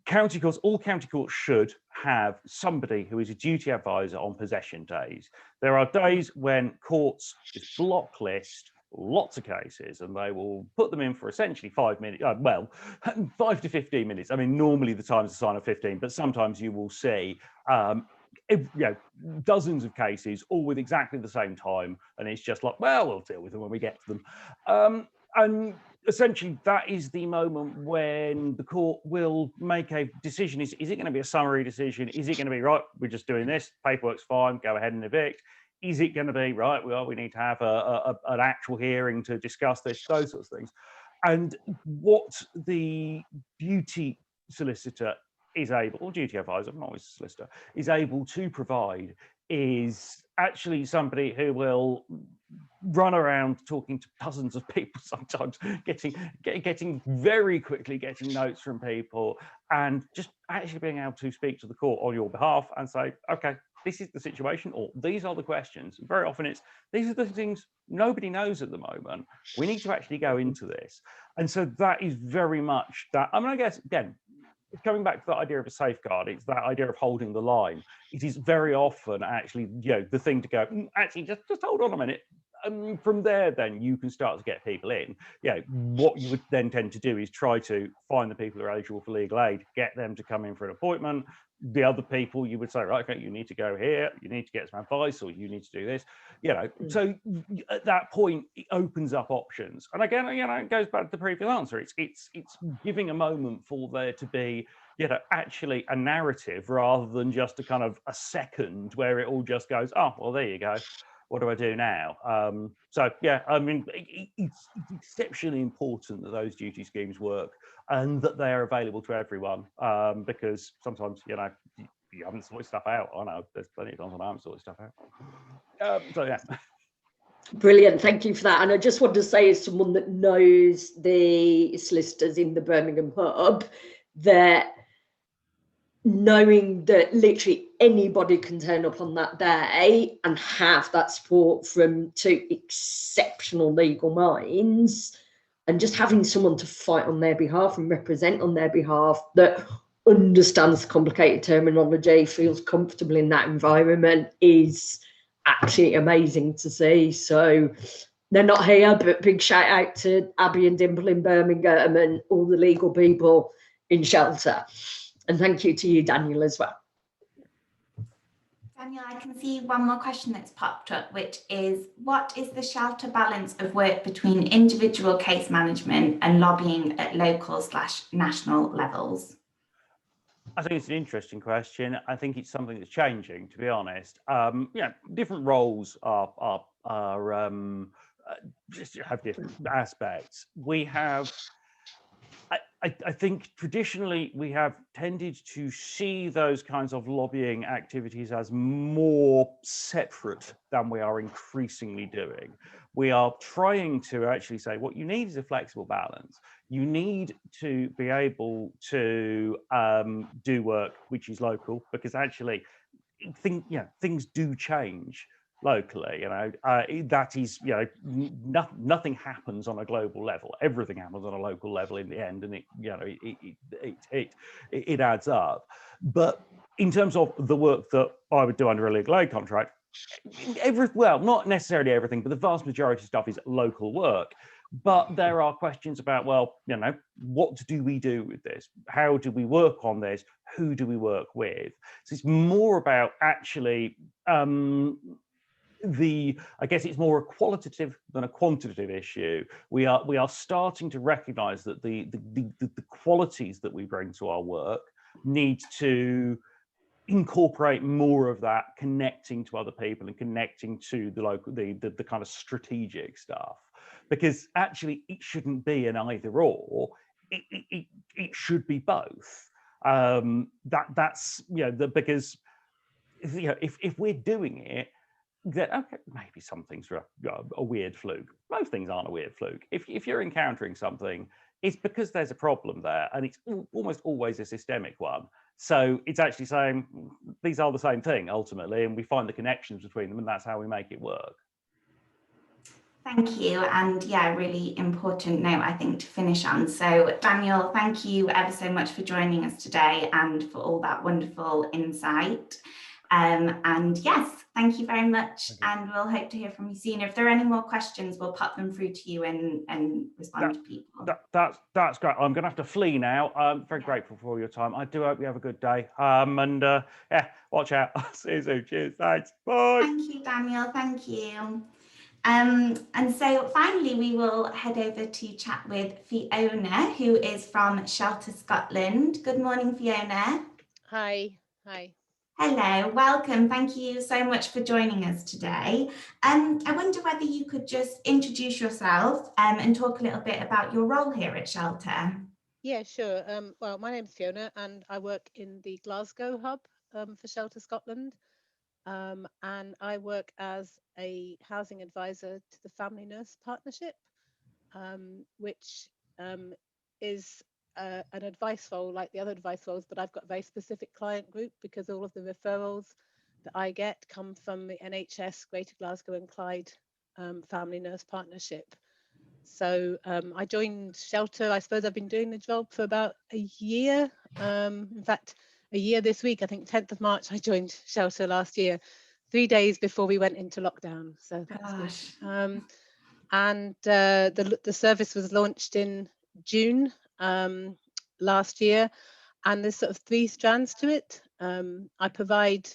County courts, all county courts should have somebody who is a duty advisor on possession days. There are days when courts just block list lots of cases, and they will put them in for essentially 5 minutes, 5 to 15 minutes. I mean, normally the time's assigned of 15, but sometimes you will see dozens of cases all with exactly the same time, and it's just like, well, we'll deal with them when we get to them. And essentially, that is the moment when the court will make a decision. Is it going to be a summary decision? Is it going to be, right, we're just doing this, paperwork's fine, go ahead and evict? Is it going to be, right, well, we need to have an actual hearing to discuss this, those sorts of things? And what the duty solicitor is able, or duty advisor, not always a solicitor, is able to provide is actually somebody who will run around talking to dozens of people, sometimes getting very quickly getting notes from people, and just actually being able to speak to the court on your behalf and say, okay, this is the situation, or these are the questions. Very often it's, these are the things nobody knows at the moment. We need to actually go into this. And so that is very much that. I mean, I guess, again, coming back to that idea of a safeguard, it's that idea of holding the line. It is very often actually, the thing to go, actually, just hold on a minute. And from there, then you can start to get people in. What you would then tend to do is try to find the people who are eligible for legal aid, get them to come in for an appointment. The other people you would say, right, okay, you need to go here, you need to get some advice, or you need to do this. So at that point, it opens up options. And again, it goes back to the previous answer. It's giving a moment for there to be, actually a narrative rather than just a kind of a second where it all just goes, oh, well, there you go. What do I do now? So yeah, I mean, it's exceptionally important that those duty schemes work and that they are available to everyone, because sometimes, you haven't sorted stuff out. I know there's plenty of times when I haven't sorted stuff out. So yeah. Brilliant, thank you for that. And I just want to say, as someone that knows the solicitors in the Birmingham hub, that knowing that literally anybody can turn up on that day and have that support from two exceptional legal minds, and just having someone to fight on their behalf and represent on their behalf that understands the complicated terminology, feels comfortable in that environment, is actually amazing to see. So they're not here, but big shout out to Abby and Dimple in Birmingham and all the legal people in Shelter. And thank you to you, Daniel, as well. Daniel, I can see one more question that's popped up, which is, what is the Shelter balance of work between individual case management and lobbying at local/national levels? I think it's an interesting question. I think it's something that's changing, to be honest. Different roles just have different aspects. We have, I think traditionally we have tended to see those kinds of lobbying activities as more separate than we are increasingly doing. We are trying to actually say what you need is a flexible balance. You need to be able to do work which is local, because actually things do change locally. That is, nothing happens on a global level. Everything happens on a local level in the end, and it adds up. But in terms of the work that I would do under a legal aid contract, not necessarily everything, but the vast majority of stuff is local work. But there are questions about, well, what do we do with this? How do we work on this? Who do we work with? So it's more about actually I guess it's more a qualitative than a quantitative issue. We are starting to recognise that the qualities that we bring to our work need to incorporate more of that connecting to other people and connecting to the local, the kind of strategic stuff, because actually it shouldn't be an either or. It should be both. That's because if we're doing it, that okay, maybe some things are a weird fluke. Most things aren't a weird fluke. If you're encountering something, it's because there's a problem there, and it's almost always a systemic one. So it's actually saying these are the same thing ultimately, and we find the connections between them, and that's how we make it work. Thank you. And yeah, really important note, I think, to finish on. So Daniel, thank you ever so much for joining us today and for all that wonderful insight. And yes, thank you very much. And we'll hope to hear from you soon. If there are any more questions, we'll pop them through to you and respond to people. That's great. I'm going to have to flee now. I'm very grateful for all your time. I do hope you have a good day. Yeah, watch out. See you soon. Cheers. Thanks. Bye. Thank you, Daniel. Thank you. And so finally, we will head over to chat with Fionna, who is from Shelter Scotland. Good morning, Fionna. Hi. Hi. Hello, welcome. Thank you so much for joining us today. I wonder whether you could just introduce yourself and talk a little bit about your role here at Shelter. Yeah, sure. Well, my name's Fiona and I work in the Glasgow hub for Shelter Scotland. And I work as a housing advisor to the Family Nurse Partnership, which is an advice role like the other advice roles, but I've got a very specific client group because all of the referrals that I get come from the NHS Greater Glasgow and Clyde Family Nurse Partnership. So I joined Shelter. I suppose I've been doing the job for about a year. In fact, a year this week. I think 10th of March I joined Shelter last year, 3 days before we went into lockdown. So that's good. And the service was launched in June last year, and there's sort of 3 strands to it. I provide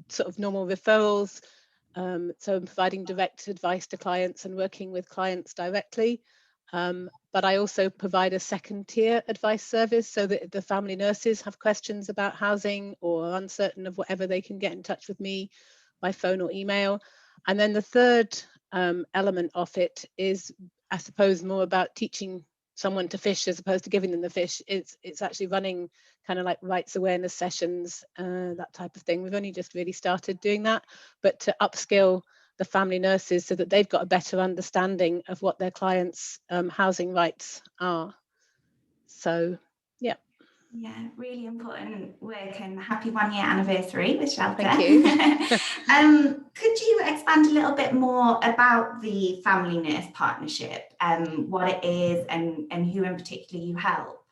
sort of normal referrals, so I'm providing direct advice to clients and working with clients directly. But I also provide a second tier advice service so that the family nurses have questions about housing or uncertain of whatever, they can get in touch with me by phone or email. And then the third element of it is, I suppose, more about teaching someone to fish as opposed to giving them the fish. It's actually running kind of like rights awareness sessions, that type of thing. We've only just really started doing that, but to upskill the family nurses so that they've got a better understanding of what their clients' housing rights are. So, yeah. Yeah, really important work, and happy 1 year anniversary with Shelter. Thank you. Could you expand a little bit more about the Family Nurse Partnership, what it is and who in particular you help?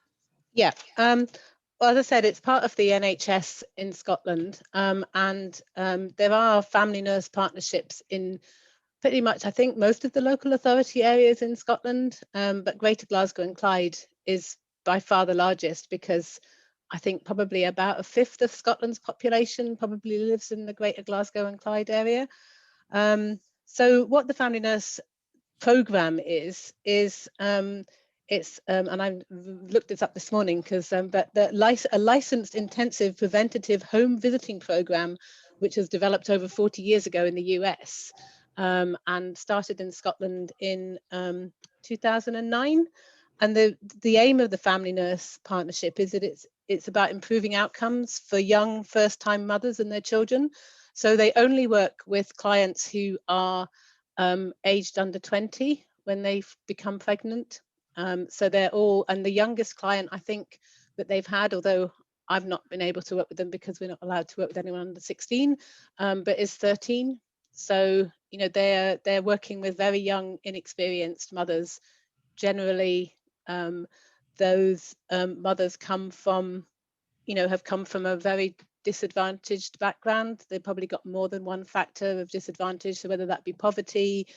Yeah. Well, as I said, it's part of the NHS in Scotland, and there are family nurse partnerships in pretty much, I think, most of the local authority areas in Scotland, but Greater Glasgow and Clyde is by far the largest, because I think probably about 1/5 of Scotland's population probably lives in the Greater Glasgow and Clyde area. So what the Family Nurse Programme is it's and I looked this up this morning because but a licensed intensive preventative home visiting program, which was developed over 40 years ago in the US, and started in Scotland in 2009. And the aim of the Family Nurse Partnership is that it's about improving outcomes for young first-time mothers and their children. So they only work with clients who are aged under 20 when they've become pregnant. So they're all, and the youngest client I think that they've had, although I've not been able to work with them because we're not allowed to work with anyone under 16, but is 13. So, you know, they're working with very young, inexperienced mothers. Generally, those mothers come from, you know, have come from a very disadvantaged background. They've probably got more than one factor of disadvantage. So whether that be poverty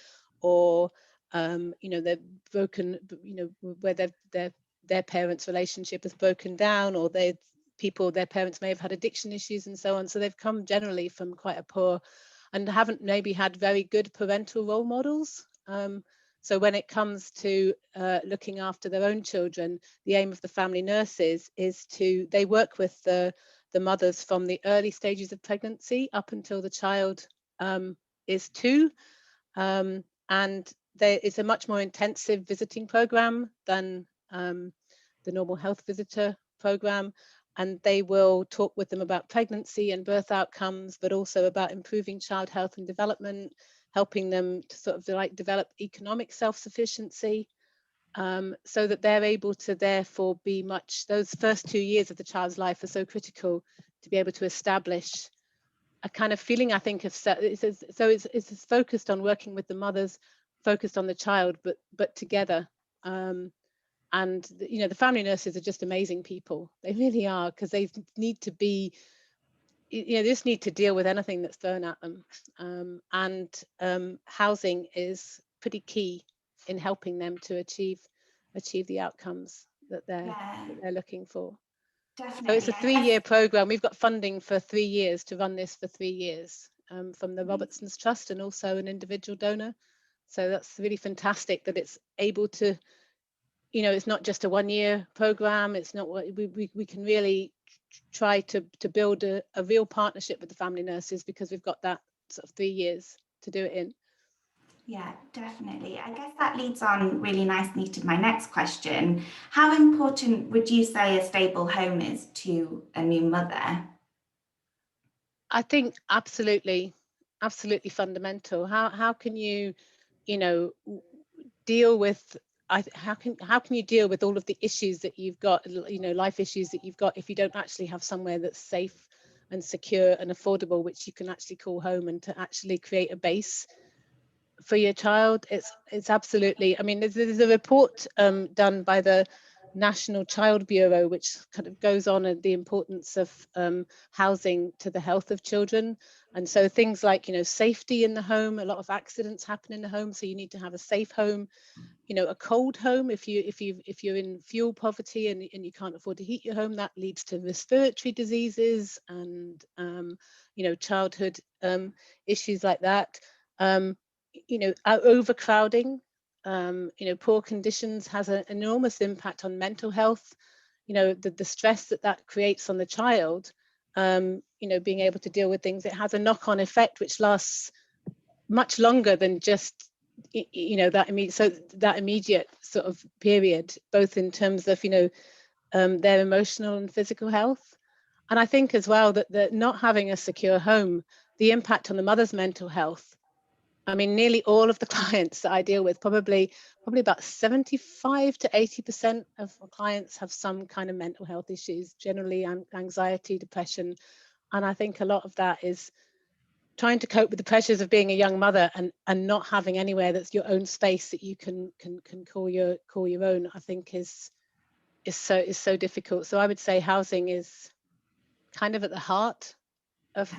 or, you know, they're broken, you know, where their parents' relationship has broken down, or their parents may have had addiction issues and so on. So they've come generally from quite a poor, and haven't maybe had very good parental role models. So when it comes to looking after their own children, the aim of the family nurses is they work with the mothers from the early stages of pregnancy up until the child is 2. And it's a much more intensive visiting program than the normal health visitor program. And they will talk with them about pregnancy and birth outcomes, but also about improving child health and development, helping them to sort of like develop economic self-sufficiency, so that they're able to therefore be those first 2 years of the child's life are so critical to be able to establish a kind of feeling, I think, of it's focused on working with the mothers, focused on the child, but together. And you know, the family nurses are just amazing people. They really are, because they need to be, you know, they just need to deal with anything that's thrown at them. And housing is pretty key in helping them to achieve the outcomes that they're looking for. Definitely. So it's a 3-year program. We've got funding for 3 years to run this for 3 years, from the Robertson's Trust and also an individual donor. So that's really fantastic that it's able to, it's not just a 1-year program. It's not what we can really try to build a real partnership with the family nurses, because we've got that sort of 3 years to do it in. Yeah, definitely. I guess that leads on really nicely to my next question. How important would you say a stable home is to a new mother? I think absolutely fundamental. How can you, deal with, how can you deal with all of the issues that you've got, life issues that you've got, if you don't actually have somewhere that's safe and secure and affordable, which you can actually call home, and to actually create a base for your child? It's absolutely, I mean, there's a report done by the National Child Bureau, which kind of goes on at the importance of housing to the health of children. And so things like, safety in the home, a lot of accidents happen in the home, so you need to have a safe home, a cold home. If you're in fuel poverty and you can't afford to heat your home, that leads to respiratory diseases and childhood issues like that. Overcrowding, poor conditions has an enormous impact on mental health. The stress that creates on the child, being able to deal with things, it has a knock-on effect which lasts much longer than just that immediate sort of period, both in terms of their emotional and physical health. And I think as well that not having a secure home, the impact on the mother's mental health. I mean, nearly all of the clients that I deal with, probably about 75 to 80% of clients have some kind of mental health issues, generally anxiety, depression. And I think a lot of that is trying to cope with the pressures of being a young mother and not having anywhere that's your own space that you can call your own. I think is so difficult. So I would say housing is kind of at the heart of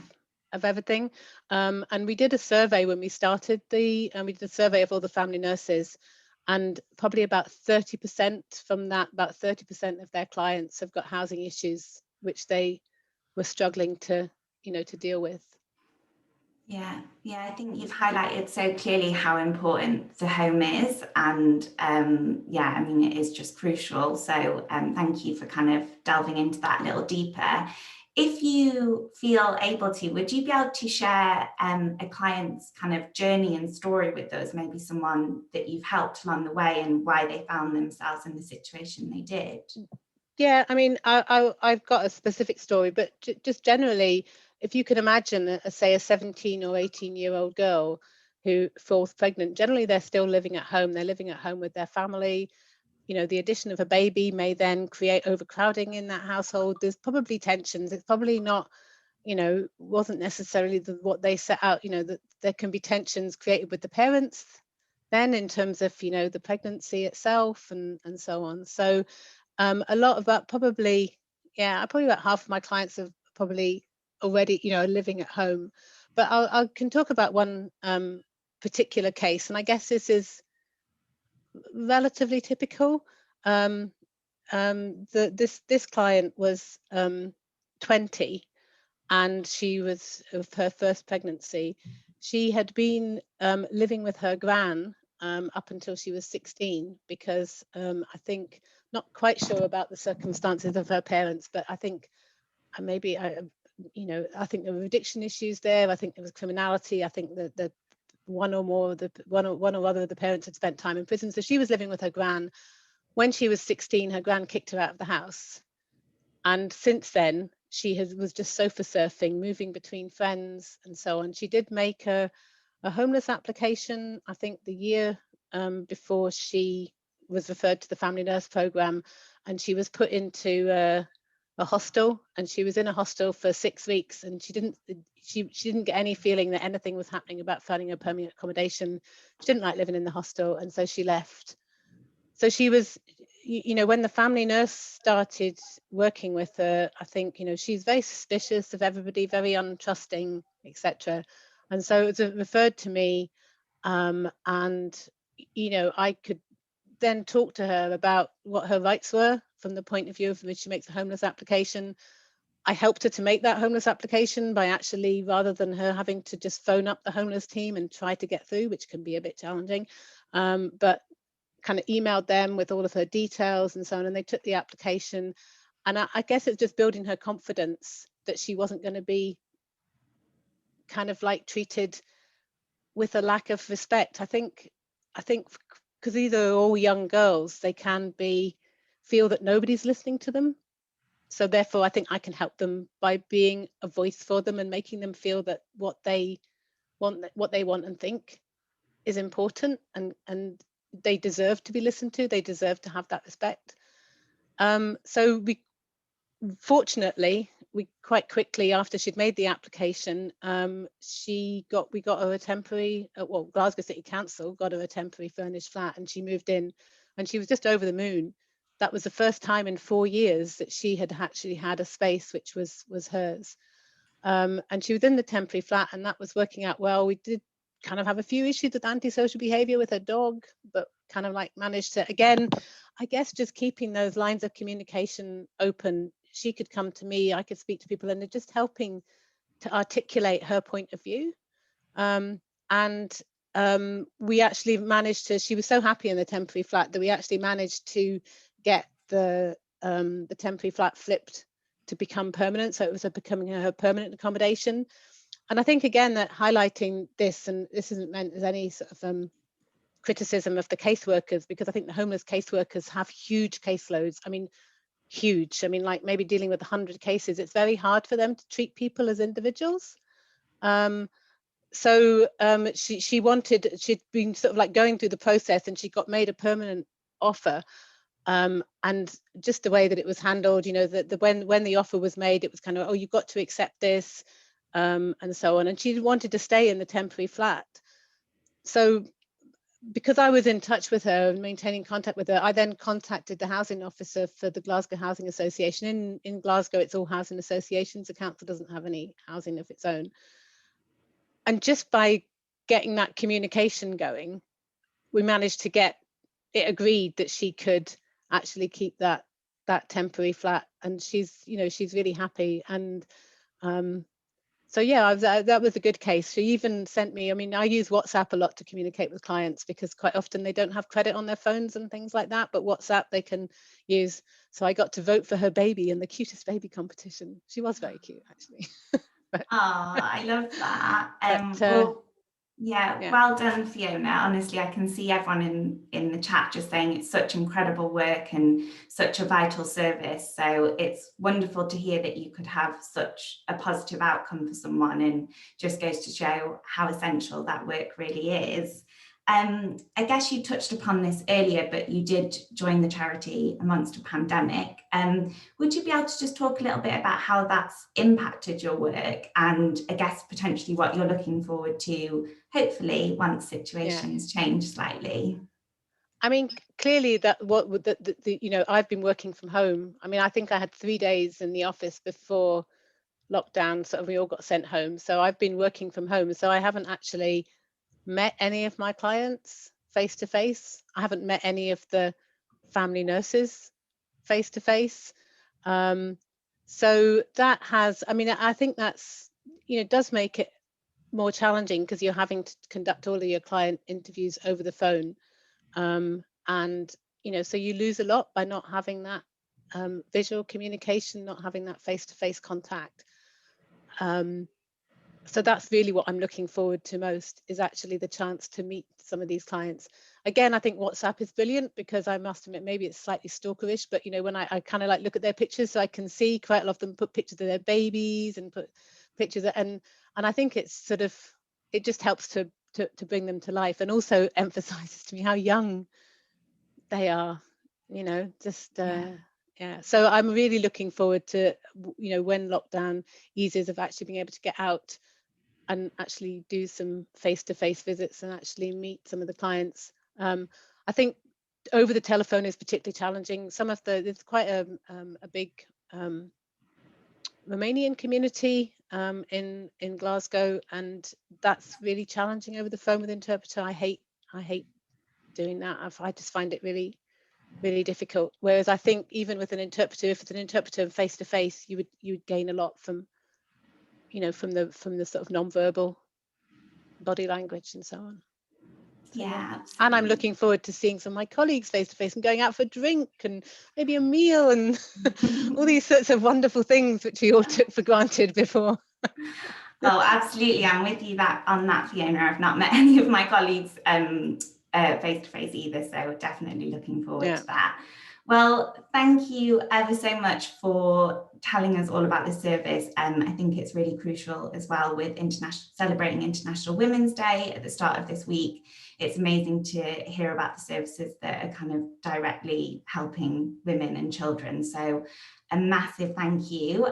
everything. And we did a survey when we started we did a survey of all the family nurses, and probably about 30% from that, about 30% of their clients have got housing issues which they were struggling to deal with. Yeah, I think you've highlighted so clearly how important the home is, and I mean, it is just crucial. So thank you for kind of delving into that a little deeper. If you feel able to, would you be able to share a client's kind of journey and story with us, maybe someone that you've helped along the way and why they found themselves in the situation they did? Yeah, I mean, I've got a specific story, but just generally, if you can imagine, say, a 17 or 18-year-old girl who falls pregnant, generally they're still living at home. They're living at home with their family. The addition of a baby may then create overcrowding in that household. There's probably tensions. It's probably not, wasn't necessarily what they set out, that there can be tensions created with the parents then in terms of, the pregnancy itself and so on. So a lot of that probably about half of my clients have probably already, living at home. But I can talk about one particular case, and I guess this is relatively typical. This client was 20, and she was of her first pregnancy. She had been living with her gran up until she was 16, because I think, not quite sure about the circumstances of her parents, but I think maybe I think there were addiction issues there. I think there was criminality. I think that the one or other of the parents had spent time in prison. So she was living with her gran. When she was 16, her gran kicked her out of the house. And since then, she was just sofa surfing, moving between friends and so on. She did make a homeless application, I think the year before she was referred to the family nurse program, and she was put into a hostel, and she was in a hostel for 6 weeks, and she didn't get any feeling that anything was happening about finding a permanent accommodation. She didn't like living in the hostel, and so she left. So she was, when the family nurse started working with her, I think, she's very suspicious of everybody, very untrusting, etc. And so it was referred to me, and I could then talk to her about what her rights were from the point of view of which she makes a homeless application, I helped her to make that homeless application by actually, rather than her having to just phone up the homeless team and try to get through, which can be a bit challenging, but kind of emailed them with all of her details and so on, and they took the application. And I guess it's just building her confidence that she wasn't going to be kind of like treated with a lack of respect. I think because these are all young girls, they can feel that nobody's listening to them. So therefore, I think I can help them by being a voice for them and making them feel that what they want and think is important, and they deserve to be listened to. They deserve to have that respect. So fortunately, we quite quickly after she'd made the application, we got her a temporary, well, Glasgow City Council got her a temporary furnished flat, and she moved in, and she was just over the moon. That was the first time in 4 years that she had actually had a space which was hers. And she was in the temporary flat, and that was working out well. We did kind of have a few issues with antisocial behavior with her dog, but kind of like managed to, again, I guess just keeping those lines of communication open. She could come to me, I could speak to people, and they're just helping to articulate her point of view. We actually managed to, she was so happy in the temporary flat that we actually managed to get the temporary flat flipped to become permanent. So it was becoming her permanent accommodation. And I think, again, that highlighting this, and this isn't meant as any sort of criticism of the caseworkers, because I think the homeless caseworkers have huge caseloads. I mean, huge. I mean, like maybe dealing with 100 cases, it's very hard for them to treat people as individuals. So she'd been sort of like going through the process, and she got made a permanent offer. And just the way that it was handled, you know, when the offer was made, it was kind of, oh, you've got to accept this, and so on. And she wanted to stay in the temporary flat. So because I was in touch with her and maintaining contact with her, I then contacted the housing officer for the Glasgow Housing Association. In Glasgow, it's all housing associations. The council doesn't have any housing of its own. And just by getting that communication going, we managed to get it agreed that she could actually keep that temporary flat, and she's really happy. And so yeah, that was a good case. She even sent me, I mean, I use WhatsApp a lot to communicate with clients, because quite often they don't have credit on their phones and things like that, but WhatsApp they can use. So I got to vote for her baby in the cutest baby competition. She was very cute, actually. Oh, I love that. But, yeah, well done, Fiona. Honestly, I can see everyone in the chat just saying it's such incredible work and such a vital service. So it's wonderful to hear that you could have such a positive outcome for someone, and just goes to show how essential that work really is. I guess you touched upon this earlier, but you did join the charity amongst a pandemic. Would you be able to just talk a little bit about how that's impacted your work, and I guess potentially what you're looking forward to, hopefully, once situations change slightly? I mean, clearly that you know, I've been working from home. I mean, I think I had 3 days in the office before lockdown, so we all got sent home. So I've been working from home. So I haven't actually met any of my clients face to face. I haven't met any of the family nurses face to face. So that has, I mean, I think that's, you know, does make it more challenging, because you're having to conduct all of your client interviews over the phone. And, you know, so you lose a lot by not having that visual communication, not having that face-to-face contact. So that's really what I'm looking forward to most, is actually the chance to meet some of these clients. Again, I think WhatsApp is brilliant, because I must admit, maybe it's slightly stalkerish, but, you know, when I kind of like look at their pictures, so I can see quite a lot of them put pictures of their babies and put pictures and I think it's sort of, it just helps to bring them to life, and also emphasizes to me how young they are, you know, just yeah. So I'm really looking forward to, you know, when lockdown eases, of actually being able to get out and actually do some face-to-face visits and actually meet some of the clients. I think over the telephone is particularly challenging. There's quite a big Romanian community in Glasgow, and that's really challenging over the phone with interpreter. I hate doing that. I just find it really really difficult. Whereas I think even with an interpreter, if it's an interpreter face to face, you would gain a lot from, you know, from the sort of non-verbal body language and so on. So, Yeah, and I'm looking forward to seeing some of my colleagues face to face and going out for a drink and maybe a meal and all these sorts of wonderful things which we all took for granted before. Oh, absolutely. I'm with you on that, Fiona. I've not met any of my colleagues face to face either, so definitely looking forward to that. Well, thank you ever so much for telling us all about this service. I think it's really crucial as well with celebrating International Women's Day at the start of this week. It's amazing to hear about the services that are kind of directly helping women and children. So a massive thank you.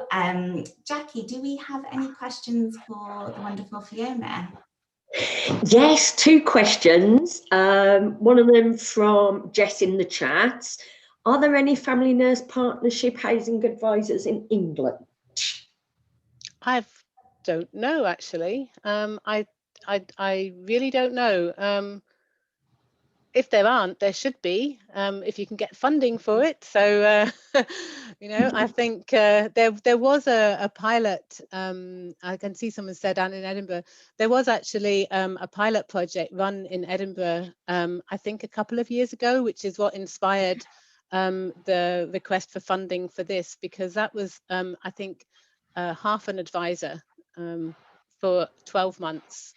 Jackie, do we have any questions for the wonderful Fiona? Yes, 2 questions. One of them from Jess in the chat. Are there any family nurse partnership housing advisors in England? I don't know, actually. I really don't know. If there aren't, there should be, if you can get funding for it. So, you know, I think there was a pilot. I can see someone said down in Edinburgh, there was actually a pilot project run in Edinburgh, I think a couple of years ago, which is what inspired the request for funding for this, because that was, I think, half an advisor for 12 months.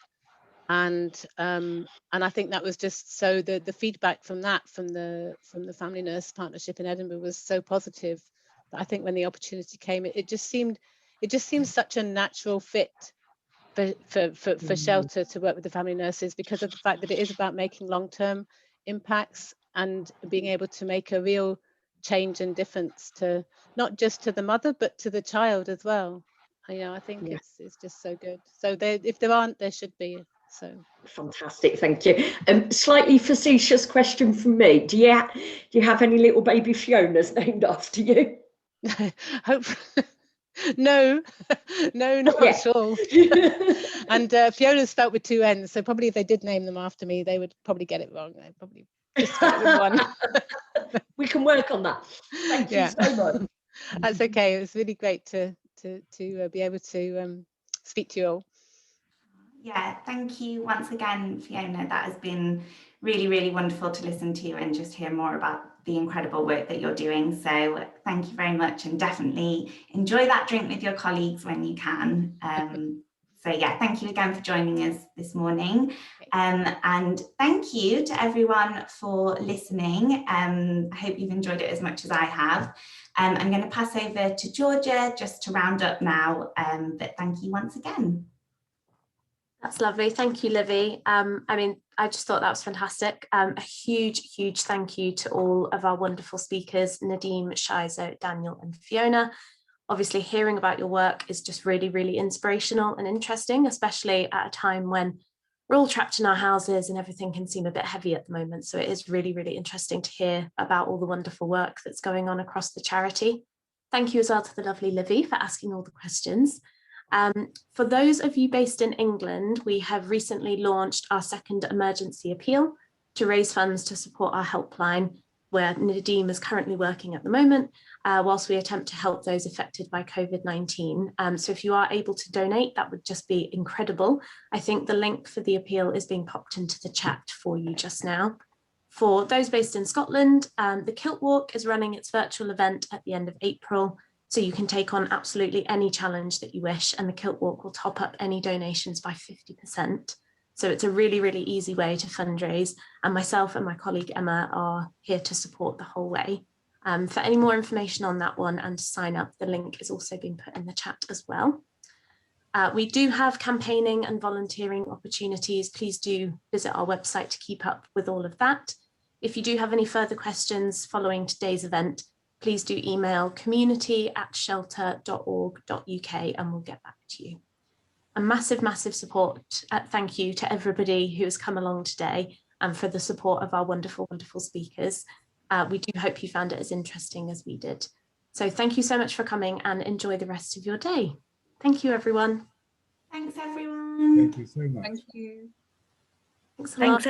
And I think that was just so the feedback from that, from the Family Nurse Partnership in Edinburgh, was so positive that I think when the opportunity came, it just seemed such a natural fit for Shelter to work with the family nurses, because of the fact that it is about making long-term impacts and being able to make a real change and difference to not just to the mother but to the child as well. You know, I think it's just so good. So if there aren't, there should be. So fantastic, thank you. Slightly facetious question from me. Do you have any little baby Fionas named after you? Hope no, not at all. And Fiona's spelt with 2 N's, so probably if they did name them after me, they would probably get it wrong. They'd probably just spell it with 1. We can work on that. Thank you so much. That's okay. It was really great to be able to speak to you all. Yeah, thank you once again, Fiona. That has been really, really wonderful to listen to and just hear more about the incredible work that you're doing. So thank you very much, and definitely enjoy that drink with your colleagues when you can. So yeah, thank you again for joining us this morning. And thank you to everyone for listening. I hope you've enjoyed it as much as I have. I'm going to pass over to Georgia just to round up now, but thank you once again. That's lovely. Thank you, Livy. I mean, I just thought that was fantastic. A huge thank you to all of our wonderful speakers, Nadeem, Shaiso, Daniel and Fiona. Obviously, hearing about your work is just really, really inspirational and interesting, especially at a time when we're all trapped in our houses and everything can seem a bit heavy at the moment. So it is really, really interesting to hear about all the wonderful work that's going on across the charity. Thank you as well to the lovely Livy for asking all the questions. For those of you based in England, we have recently launched our 2nd emergency appeal to raise funds to support our helpline, where Nadeem is currently working at the moment, whilst we attempt to help those affected by COVID-19. So if you are able to donate, that would just be incredible. I think the link for the appeal is being popped into the chat for you just now. For those based in Scotland, the Kilt Walk is running its virtual event at the end of April. So you can take on absolutely any challenge that you wish, and the Kilt Walk will top up any donations by 50%. So it's a really, really easy way to fundraise, and myself and my colleague Emma are here to support the whole way. For any more information on that one and to sign up, the link is also being put in the chat as well. We do have campaigning and volunteering opportunities. Please do visit our website to keep up with all of that. If you do have any further questions following today's event, please do email community@shelter.org.uk and we'll get back to you. A massive thank you to everybody who has come along today and for the support of our wonderful, wonderful speakers. We do hope you found it as interesting as we did. So thank you so much for coming and enjoy the rest of your day. Thank you, everyone. Thanks, everyone. Thank you so much. Thanks a lot.